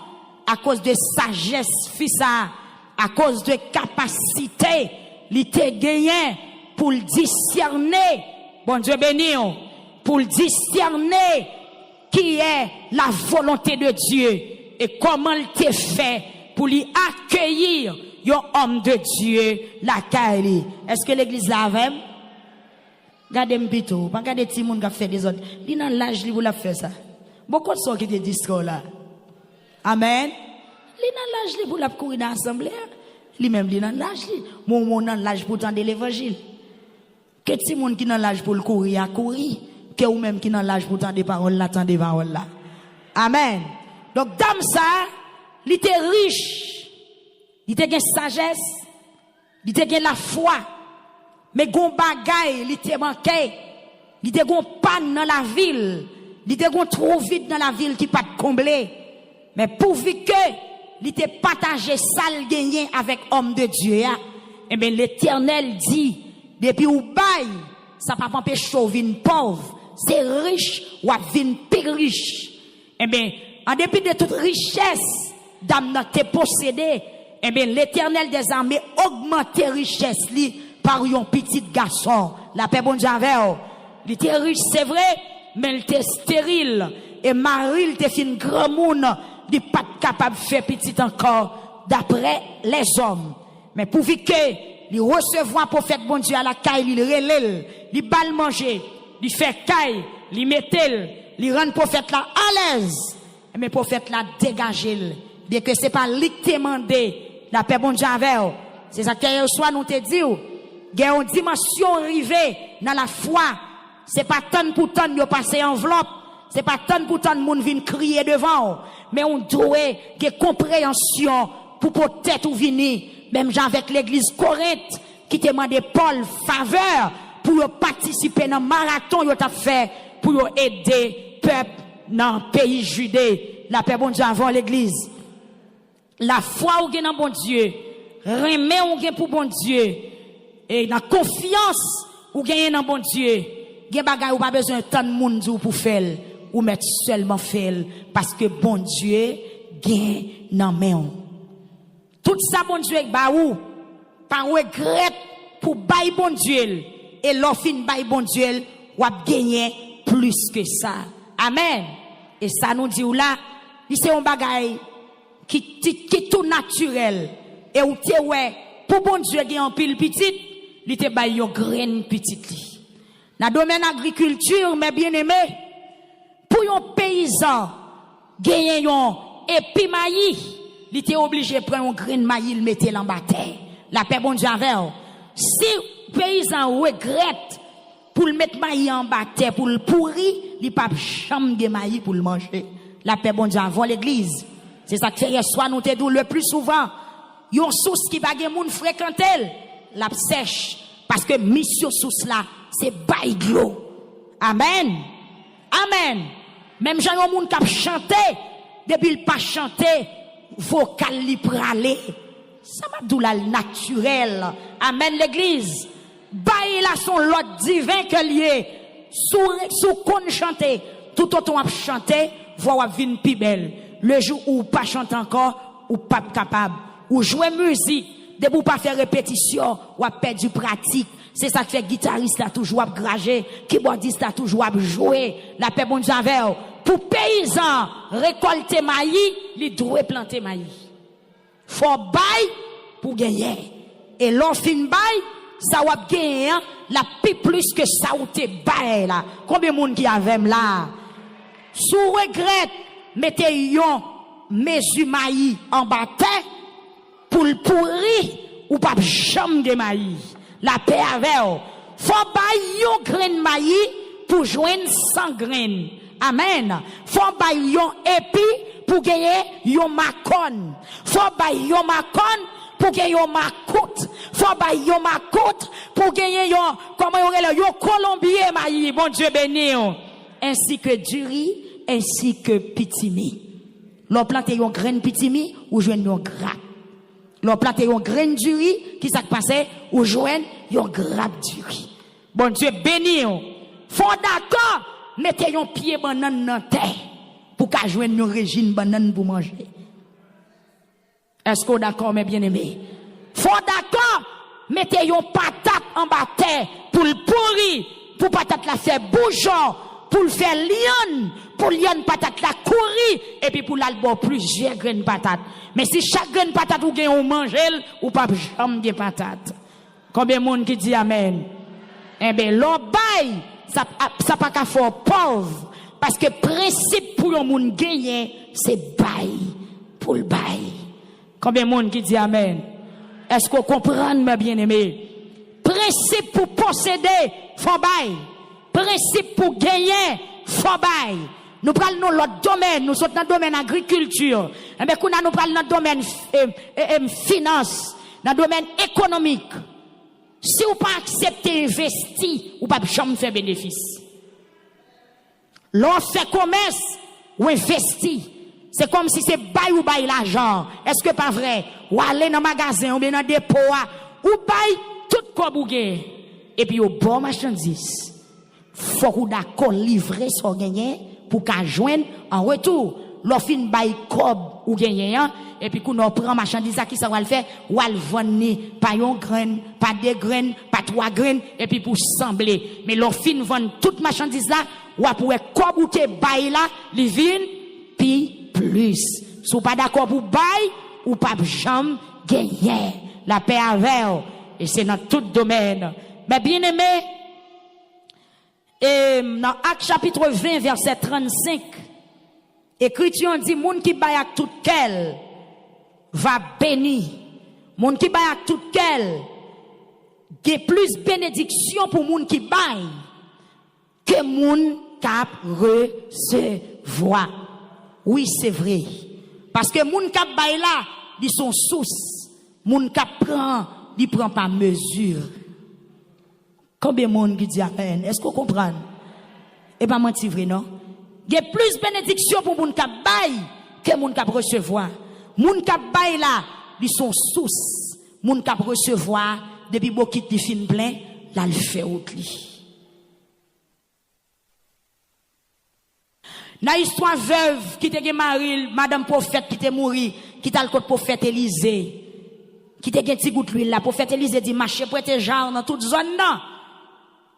à cause de sagesse fissa, à cause de capacité, li te gagné pour le discerner. Bon Dieu béni, pour le discerner qui est la volonté de Dieu et comment il te fait pour lui accueillir un homme de Dieu la caille. Est-ce que l'église là avec? Regardez m'pito, pas regarder ti moun qui fait des autres. Li nan l'âge li vous la fait ça. Beaucoup de gens qui te disent là. Amen. Li nan l'âge li vous la courir dans l'assemblée. Li même li nan l'âge li. Mon nan l'âge pour tendre l'évangile. Que ti moun qui nan l'âge pour le courir à courir. Que ou même qui dans l'âge pour tendre paroles là, tendre paroles là. Amen. Donc dame ça, il était riche, il était gain sagesse, il était gain la foi, mais gon bagay, il était manqué, il était gon panne dans la ville, il était gon trop vite dans la ville qui pas de combler. Mais pourvu que il était partagé sale gagné avec homme de Dieu, et bien l'Éternel dit depuis ou bail, ça pas empêcher ou vin pauvre. C'est riche ou à vin plus riche. Eh bien, en dépit de toute richesse, dame n'a te possédé, eh bien, l'Éternel des armées augmente richesse li par un petit garçon. La paix bon Dieu avec. Il était riche, c'est vrai, mais il était stérile. Et Marie, il était fin grand monde, il pas capable de faire petit encore, d'après les hommes. Mais pour que il recevoir prophète bon Dieu à la caille, il relève, il bal manger. Il fait caille, il mettel, il rend prophète là à l'aise. Mais prophète là dégagé. Bien que c'est pas lui qui demandé la paix bon Dieu avec. C'est ça que hier soir nous te dit. Il y a une dimension arrivée dans la foi. C'est pas tant pour tant de passer enveloppe. C'est pas tant pour tant de monde vient crier devant. Mais on doit que compréhension pour peut-être venir. Même gens avec l'église Corinthe qui demandait Paul faveur pour participer dans le marathon yo t'a fait pour aider peuple dans le pays judée. La paix bon Dieu avant l'église. La foi ou gen dans bon Dieu, remet ou gen pour bon Dieu et la confiance ou gen dans bon Dieu. Gen bagay ou pas besoin tant de monde pour faire ou mettre seulement faire parce que bon Dieu gen dans main. Tout ça bon Dieu ba ou par regret pour bail bon Dieu. Et l'offre by bon Dieu, ou a gagné plus que ça. Amen. Et ça nous dit là, c'est un bagay qui tout naturel. Et où te ouais, pour bon Dieu gagner un pile petit, il te bay yon graine petite li. Dans le domaine agriculture, mes bien-aimés, pour un paysan gagner yon épi maïs, il était obligé de prendre un grain de maïs, le mettre en bataille. La paix bon Dieu avec. Si paysan regrette pour le mettre maïs en bataille, pour le pourrir, il pas chambre de maïs pour le manger. La paix bon Dieu avant l'église. C'est ça que fait soit nous te dit le plus souvent. Yon source qui bagay moun fréquentel, la sèche parce que mission source là, c'est bail de l'eau. Amen. Amen. Même gens yon moun qui chanter, depuis il pas chanter, vocal li pralé. Ça m'a dit la naturel. Amen l'église. Bail là son lot divin que lié. Sous qu'on chanter, tout autant à chanter, voix vin pi belle. Le jour où pas chanter encore, ou pas capable, ou jouer musique, de pour pas faire répétition, ou à perdre du pratique. C'est ça que fait guitariste là toujours à grager, keyboardiste là toujours à jouer. La paix bon Dieu avec. Pour paysan récolter maïs, il doit planter maïs. Faut bail pour gagner. Et l'offre bail, ça va gagner la plus que ça ou te bail là. Combien de monde qui avait là? Sous regret, mettez yon mesure maïs en bataille pour le pourrir ou pas jamais de maïs. La paix avec. Faut bail yon grain maïs pour joindre 100 graines. Amen. Faut bail yon épi pour gagner yon makon. Faut bay yon makon pour gagner yon makout. Faut bay yon makout pour gagner yon, comment yon colombier maï. Bon Dieu béni. Ainsi que du riz, ainsi que pitimi. L'on plante yon graine pitimi ou jouen yon grappe. L'on plante yon graine du riz, qui s'est passé ou jouen yon grappe du riz. Bon Dieu béni. Faut d'accord, mettez yon pied banane dans terre pour qu'à joindre yon régime banane pour manger. Est-ce qu'on d'accord, mes bien-aimés? Faut d'accord, mettez yon patate en bas terre pour le pourri, pour patate la faire bouchon, pour le faire lion, pour lion patate la courir, et puis pour l'albor plusieurs graines patate. Mais si chaque graine patate ou gagne ou manger, ou pas jamais de patate. Combien de monde qui dit amen? Eh bien, l'on bail, ça pas qu'à faire pauvre. Parce que principe pour un monde gagner, c'est bail pour le bail. Combien de monde qui dit amen? Est-ce qu'on comprend, mes bien-aimés? Principe pour posséder, faut bail. Principe pour gagner, faut bail. Nous prenons dans l'autre domaine, nous sommes dans le domaine agriculture. Mais nous prenons dans le domaine finance, dans le domaine économique. Si vous pas accepter investir, vous pas jamais faire bénéfice. L'on fait commerce ou investir. C'est comme si c'est bail ou bail l'argent. Est-ce que pas vrai? Ou aller dans le magasin ou bien dans le dépôt, ou bail tout comme vous gagnez. Et puis au bon marchandise. Faut que vous d'accord livrer son gagné pour qu'à joindre en retour. L'offre bail cob ou gagné, et puis qu'on prend marchandise qui ça va le faire, ou al vendre pas une graine, pas deux graines, pas trois graines, et puis pour sembler. Mais l'offre vend toute marchandise là, ou pour cob ou te bail là, li vin, puis plus. Si vous pas d'accord pour bail, ou pas jamais gagner. La paix avec, et c'est dans tout domaine. Mais bien aimé, et dans Actes chapitre 20, verset 35, Écriture dit, moun qui baille à tout quel va béni. Moun qui baille à tout quel, il plus bénédiction pour moun qui baille que moun cap recevoir. Oui, c'est vrai. Parce que moun cap baille là, ils sont source. Moun cap prend, il prend pas mesure. Combien de monde qui dit amen? Est-ce qu'on comprend? Et pas mentir vrai, non? Il y a plus bénédiction pour moun kap bay que moun kap recevoir. Moun kap bay là, ils sont sous. Moun kap recevoir, depuis beaucoup de fin plein, là le fait autre li. Dans l'histoire veuve qui te mari, madame prophète qui te mouri, qui t'a le côté prophète Élisée, qui te gen ti gout l'huile là, prophète Élisée dit marcher prêter genre dans toute zone là.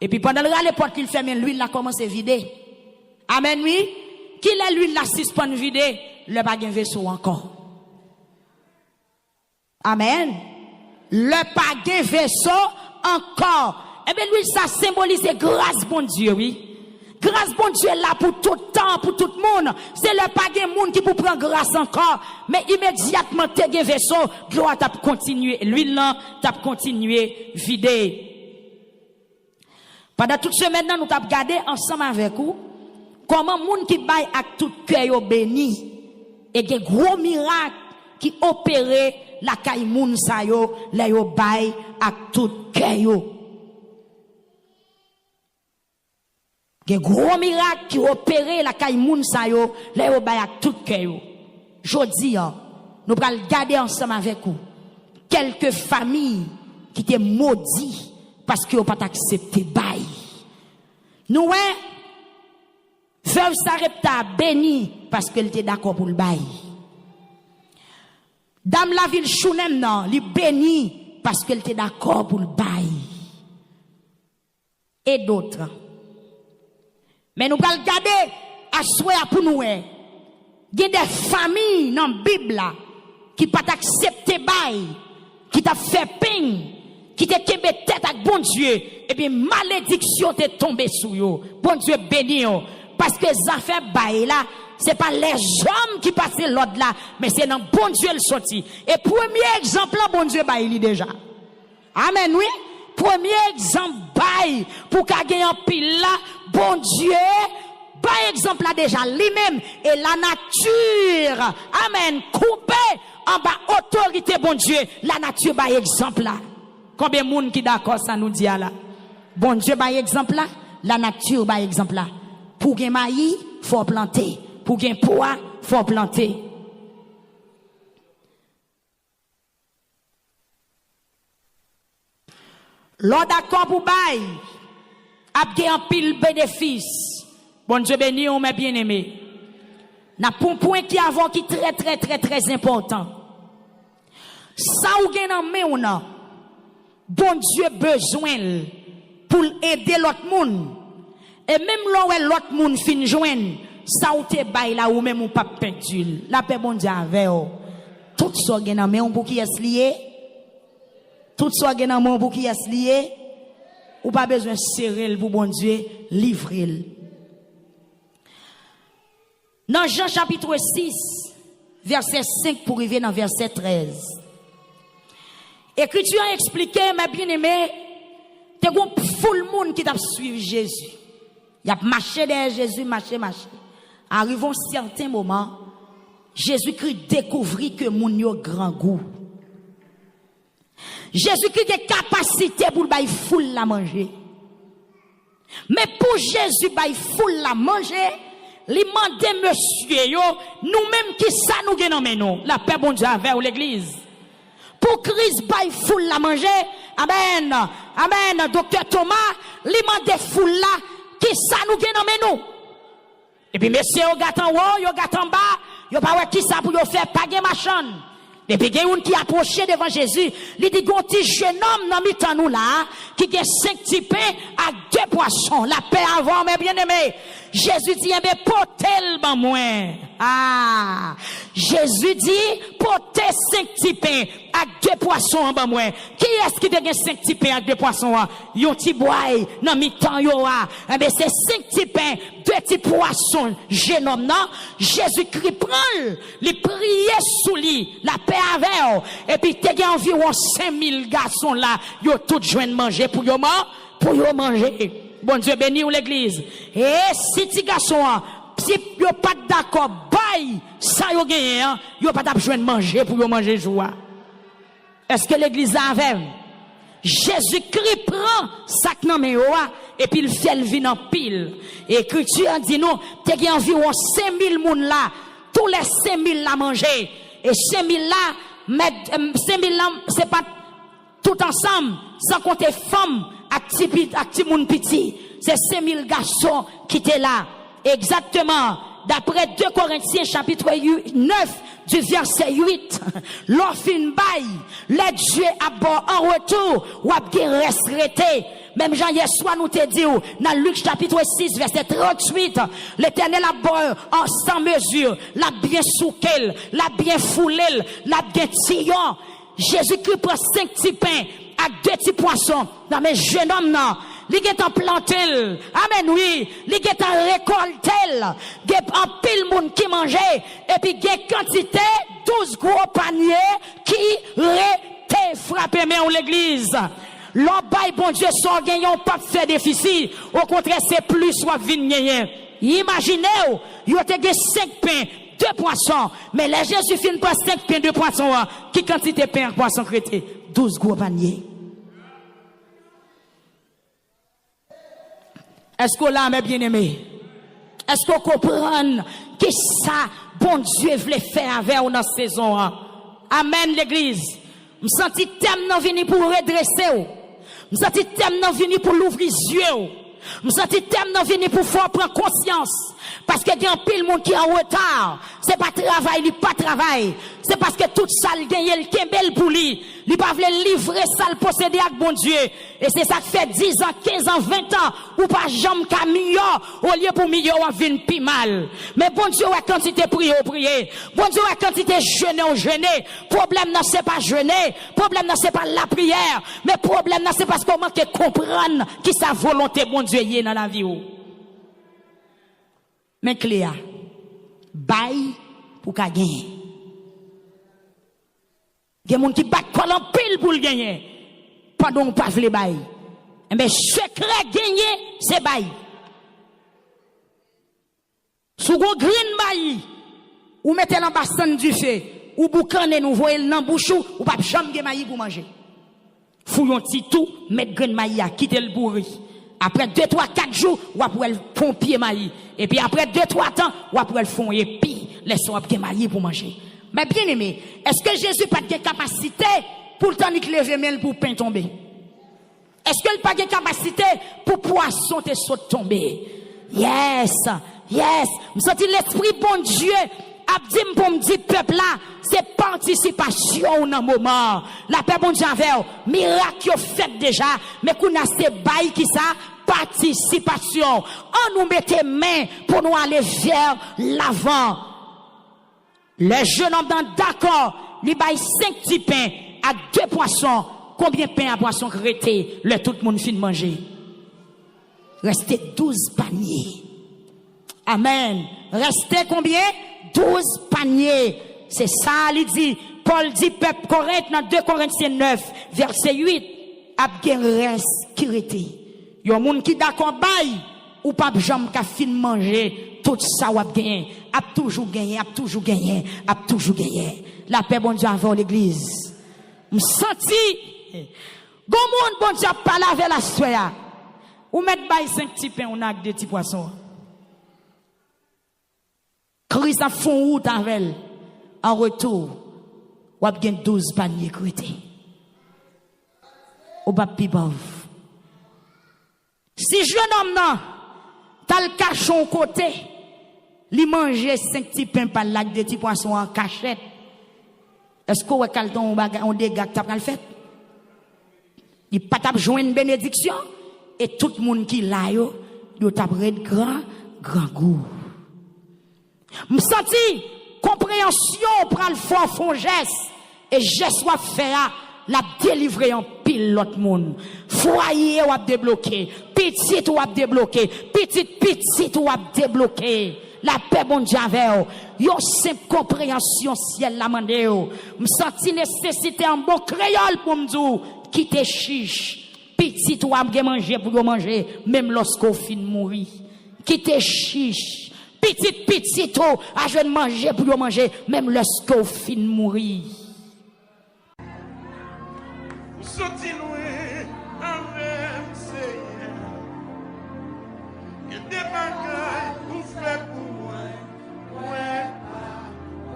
Et puis pendant le râle porte qu'il ferme, l'huile là commence à vider. Amen, oui. Qui est l'huile la suspend vidée, le pas gen vaisseau encore. Amen. Le pas gen vaisseau encore. Eh bien, l'huile ça symbolise grâce bon Dieu, oui. Grâce bon Dieu est là pour tout temps, pour tout le monde. C'est le pas gen monde qui pour prendre grâce encore. Mais immédiatement, te gen vaisseau, gloire t'a continuer. L'huile là, t'a continuer vider. Pendant toute semaine, nous t'a regardé ensemble avec vous. Comment moun qui baille avec tout cœur yo béni et des gros miracles qui opéré la caille moun sa yo la yo baille avec tout cœur yo. Des gros miracles qui opéré la caille moun sa yo la yo baille avec tout cœur yo. Jodi nous pral regarder ensemble avec vous quelques familles qui étaient maudites parce qu'ils n'ont pas accepté baille. Nous Veuve Sarepta béni parce qu'elle était d'accord pour le bail. Dame la ville Chounem non, li béni parce qu'elle était d'accord pour le bail. Et d'autres. Mais nous allons regarder à souhait pour nous. Il y a des familles dans la Bible qui pas accepté bail, qui t'a fait ping, qui t'a kébé tête avec bon Dieu, et bien malédiction t'est tombée sur eux. Bon Dieu béni eux. Parce que ça fait bail là, c'est pas les hommes qui passent l'ordre là, mais c'est dans bon Dieu le sorti. Et premier exemple là, bon Dieu bail déjà. Amen, oui. Premier exemple bail pour qu'a gagné un pile là, bon Dieu par exemple là déjà lui-même et la nature, amen, coupé en bas autorité bon Dieu, la nature par exemple là. Combien de monde qui d'accord ça nous dit là? Bon Dieu par exemple là, la nature par exemple là. Pour gagner maïs, faut planter. Pour gagner pois, faut planter. L'on d'accord pour bail, a gagné un pile bénéfice. Bon Dieu béni, on m'a bien aimé. N'a pour un point qui avant qui très important. Ça ou gagne en main ou non. Bon Dieu besoin pour aider l'autre monde. Et même là où l'autre monde fin joindre, ça ou te bail là ou même ou pas perdu. La paix bon Dieu avec vous. Tout ça gagne en main pour qui est lié. Tout ça gagne en main pour qui est lié. Ou pas besoin serrer pour bon Dieu livrer. Dans Jean chapitre 6, verset 5 pour arriver dans verset 13. Écriture a expliqué, mes bien-aimés, t'es un full monde qui t'a suivi Jésus. Il a marché derrière Jésus, marché. Arrivons certains moments, Jésus-Christ découvrit que mon yo grand goût. Jésus-Christ a capacité pour le bail full la manger. Mais pour Jésus bail full la manger, li mande monsieur yo, nous-mêmes qui ça nous gagnons nous. La paix bon Dieu avec l'église. Pour Christ bail full la manger, amen. Amen. Docteur Thomas, li mande full la qui ça nous gagnons nous. Et puis monsieur yo gâte en haut, yo gâte en bas, yo pas ouais qui ça pour yo faire paguer machin. Depuis qu'il y a un qui approché devant Jésus, il dit qu'on petit jeune homme dans mi-temps nous là, qui a 5 petits pains à 2 poissons. La paix avant, mes bien-aimés. Jésus dit, eh bien, portez-le ben moins. Ah. Jésus dit, portez 5 petits pains à 2 poissons en bas moins. Qui est-ce qui a 5 petits pains à 2 poissons? Yon petit boy, dans mi-temps yo a. Eh bien, c'est 5 petits pains, 2 petits poissons, jeune homme, non? Jésus-Christ prend, il priait sous lui, la paix avec eux. Et puis, t'es environ 5000 garçons là, yo tout joint manger pour yo manger. Bon Dieu béni ou l'église. Et si ti garçon, si yo pas d'accord, bye, ça yo gagné, yo pas t'a joint manger pour yo manger joie. Est-ce que l'église a avec? Jésus-Christ prend sac nan men yo et puis il fait le vin en pile. Et l'écriture dit nous, t'es environ 5000 moun là, tous les 5000 là manger. Et 5000 là, 5000 là, c'est pas tout ensemble, sans compter femmes, acti moun petit. C'est 5000 garçons qui étaient là. Exactement. D'après 2 Corinthiens chapitre 9 du verset 8, l'orphine baille, les dieux à bord en retour, ou à rester. Même Jean hier soir nous te dit, dans Luc chapitre 6 verset 38, l'Éternel a bord en sans mesure, l'a bien souquel, l'a bien foulé, l'a bien tillon. Jésus-Christ prend 5 petits pains à 2 petits poissons. Dans mes jeunes hommes, non. Li get en plantel. Amen, oui. Li get en récoltel. Get en pile moun qui mangeait. Et puis get quantité 12 gros paniers qui rete frappé mais en l'église. L'on bail bon Dieu son gagnant pas faire déficit. Au contraire, c'est plus soit vin gagner. Imaginez, yo te get 5 pains, 2 poissons. Mais les Jésus fin pas 5 pains, 2 poissons. Qui quantité pain, poisson crété? 12 gros paniers. Est-ce que là, mes bien-aimés, est-ce qu'on comprend que ça, bon Dieu voulait faire avec nous dans cette saison? Amen, l'église. Je sens que thème non venu pour redresser. Je sens que thème non venu pour l'ouvrir les yeux. Je sens que thème non venu pour faire prendre conscience. Parce que il y a un pile monde qui est en retard. C'est pas travail, il pas travail. C'est parce que toute ça le gagne, le kembel pour lui. Il pas veut livrer ça le posséder avec bon Dieu. Et c'est ça qui fait 10 ans, 15 ans, 20 ans, ou pas jamais qu'à million, au lieu pour million, on vient plus mal. Mais bon Dieu, ouais, quantité prier, prier. Bon Dieu, ouais, quantité jeûner, jeûner. Problème, non, c'est pas jeûner. Problème, non, c'est pas la prière. Mais problème, non, c'est parce qu'on manque de comprendre qui sa volonté, bon Dieu, y est dans la vie. Mais Cléa, bail pour qu'à gagner. Il y a des gens qui battent quoi en pile pour le gagner. Pendant pas le bail. Mais secret gagner, c'est bail. Sous gros green maï, ou mettez dans bassin du feu, ou boucanez nous voyez dans bouche ou pas jamais maï pour manger. Fouillon petit tout, mettre grain maï à quitter le bourri. Après 2, 3, 4 jours, ou après le pompier maï. Et puis après 2, 3 temps, ou après le fond épi, laissons bien maï pour manger. Mais bien aimé, est-ce que Jésus pas de capacité pour le temps de lever même pour pain tomber? Est-ce qu'il pas de capacité pour poisson te saute tomber? Yes, yes. Je sens l'esprit bon Dieu a dit pour me dire peuple là, c'est participation dans moment. La paix bon Dieu avec miracle fait déjà, mais qu'on a ces bails qui ça participation. On nous mette main pour nous aller vers l'avant. Les jeunes hommes d'accord, ils baillent 5 petits pains à 2 poissons. Combien de pains à poisson crété, le tout le monde fin de manger? Restez 12 paniers. Amen. Restez combien? 12 paniers. C'est ça, il dit. Paul dit, peuple Corinthe, dans 2 Corinthiens 9, verset 8, a bien reste qui rete. Yon moun qui d'accord bail, ou pas jamais ka fin manger, tout ça ou a gagné, a toujours gagné, a toujours gagné, a toujours gagné. La paix bon Dieu avant l'église. M'senti, gon moun bon Dieu pas laver la soya. Ou mettre bail 5 petits pains, on a 2 petits poissons. Christ a fond route avec en retour, ou a bien 12 paniers crétés. Ou pas pibov. Si jeune homme nan, t'as le cachon côté, li manger 5 petits pains par là, 2 petits poissons en cachette. Est-ce qu'on va calton on dégât que t'as pas le fait? Il pas t'a joindre une bénédiction et tout le monde qui là yo t'a grand goût. Me senti compréhension prend le fond geste et geste soit faire la délivrer en pile l'autre monde. Foyer ou a débloqué, petit ou a débloqué, petit ou a débloqué. La paix bon Dieu avec yo simple compréhension ciel la mande yo. Me senti nécessité en bon créole pour me dire qui te chiche. Petit ou a manger pour manger même lorsqu'on fin mourir. Qui te chiche. Petit ou a jeune manger pour manger même lorsqu'on fin mourir. Sorti loin avec Seigneur. Que des bagailles vous fait pour moi.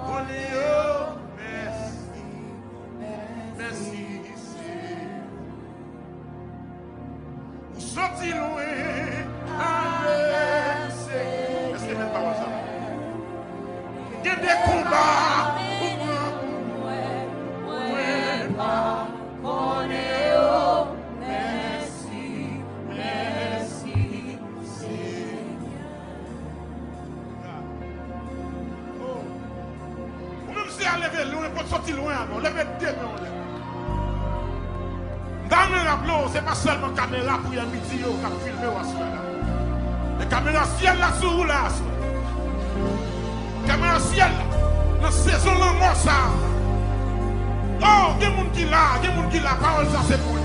On est oh, merci. Merci Seigneur. Vous sorti loin avec Seigneur. Est-ce que même pas ça? Que des combats pour moi. On est oh, merci, merci, Seigneur. Oh. Ou même si elle lève loin, pour sortir loin, lève 2 mains. Dans la bleu, c'est pas seulement caméra pour y a midi qui a filmé ou à ce là. Les caméras ciel là sur là. Caméra ciel là, dans saison là, moi ça. Oh, il y a des gens qui la parole, ça c'est pour lui.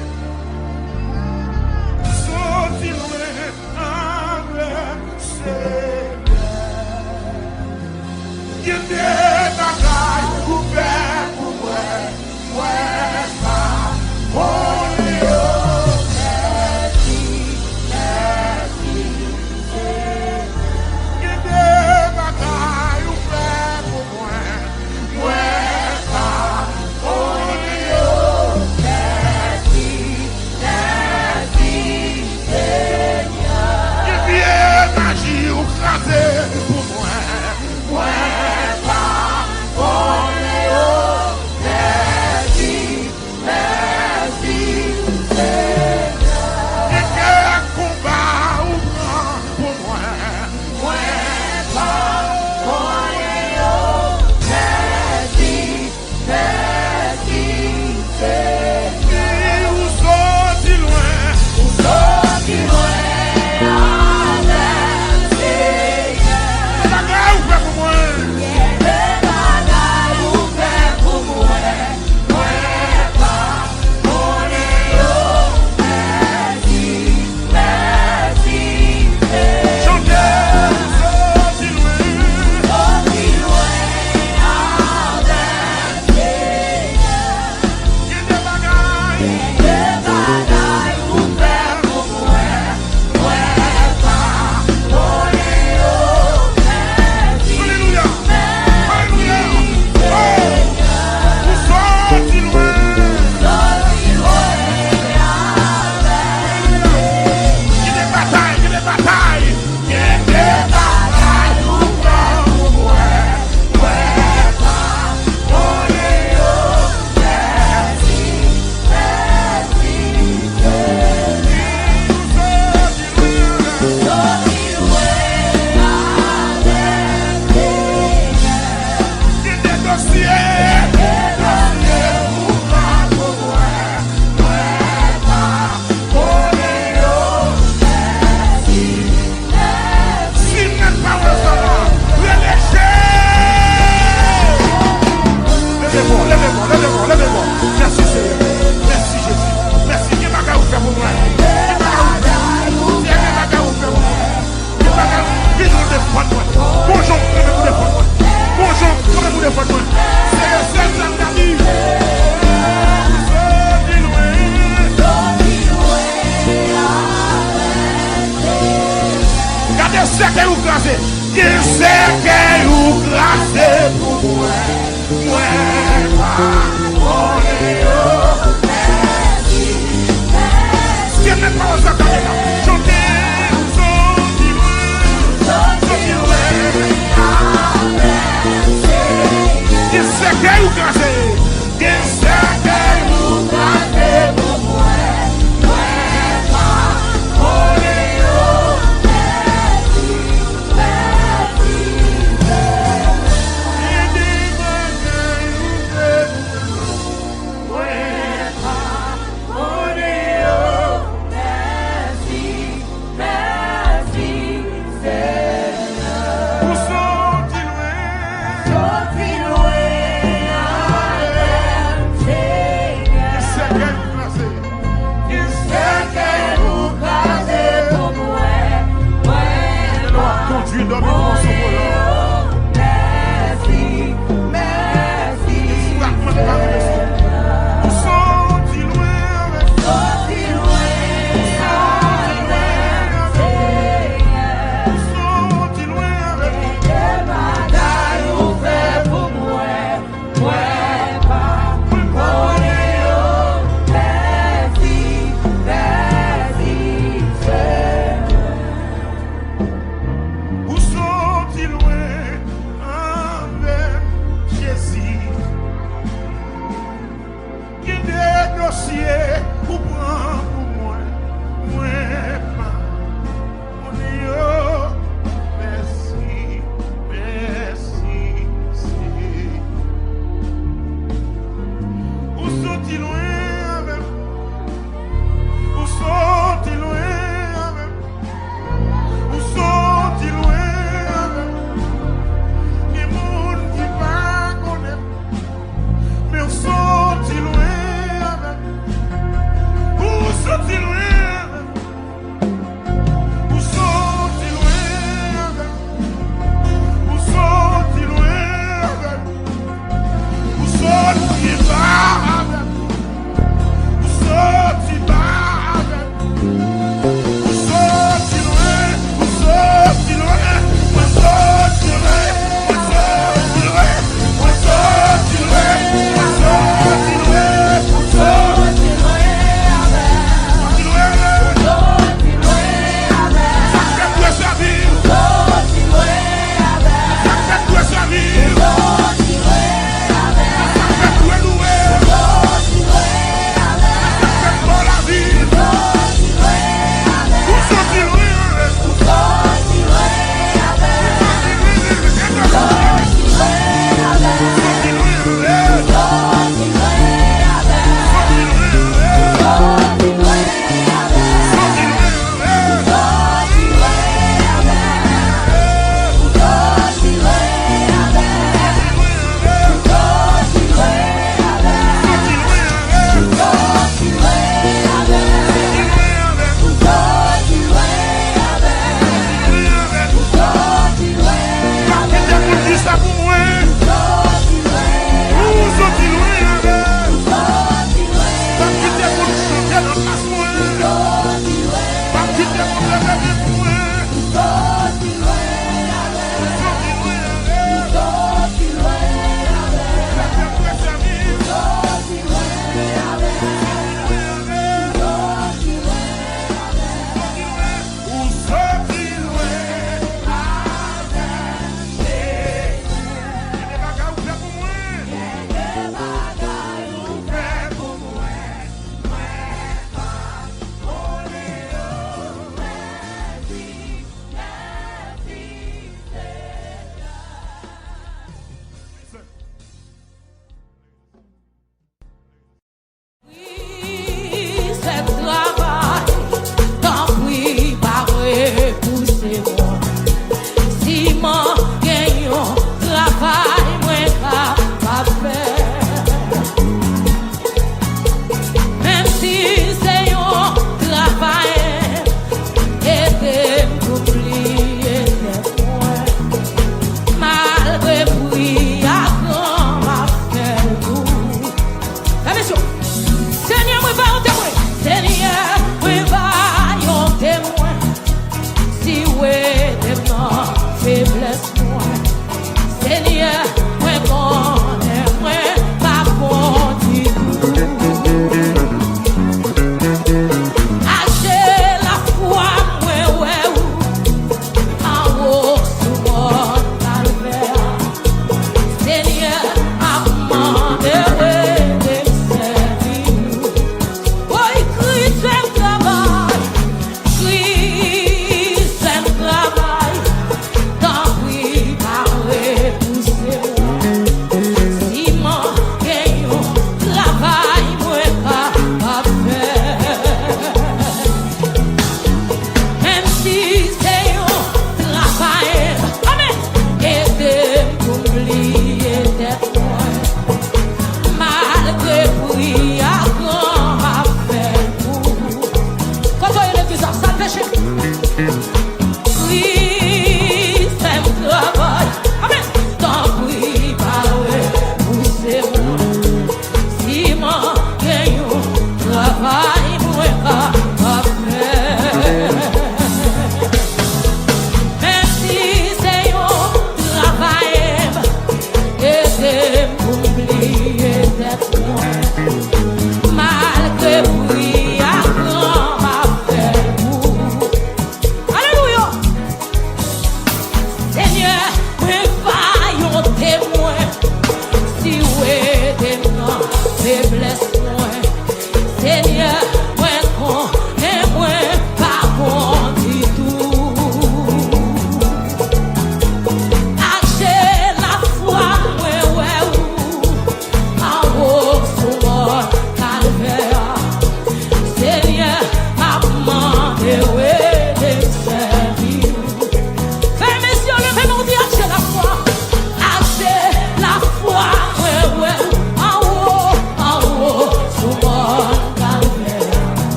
Sorti loin avec Seigneur. Il y a des bagailles ouvertes pour moi. Oh, merci, Seigneur. Il y a des bagailles ouvertes pour moi. Pour moi,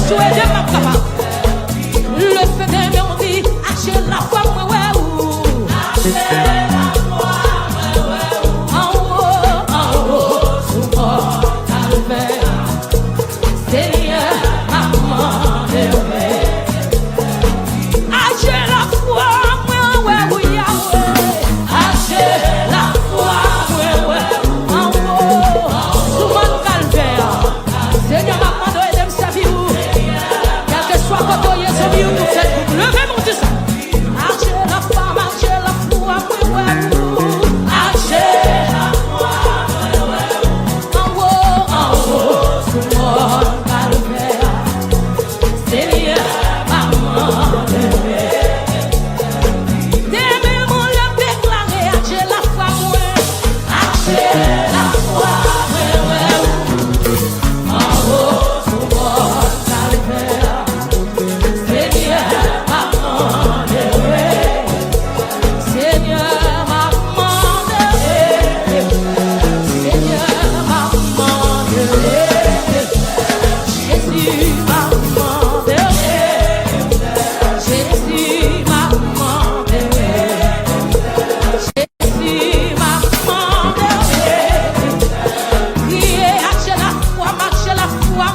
souhaite de ma papa. Le feu de mon vie, hacher la foi, moi, ouais, ou. Hacher la foi, ouais, ou. En haut, sous mon calvaire. Seigneur, maman, hacher la foi, moi, ouais, ou, Yahweh. Hacher la foi, ouais, ouais, en haut, sous mon calvaire. Seigneur, maman, doit me servir. Quel que soit quand on y est, son vie, tout fait. Levez mon Dieu. Hacher la femme, hacher la foi, ouais, ouais, ou. Hacher la foi, ouais, ouais, en haut, sous mon calvaire. Seigneur, maman, Demain, mon l'a déclaré, hacher la foi, ouais. Hacher la foi, ouais, ouais, en haut, sous mon calvaire. Seigneur, maman, Seigneur, maman, Seigneur, maman, Jésus, maman, Jésus, maman, Jésus, maman, criez, hacher la foi, marcher la foi,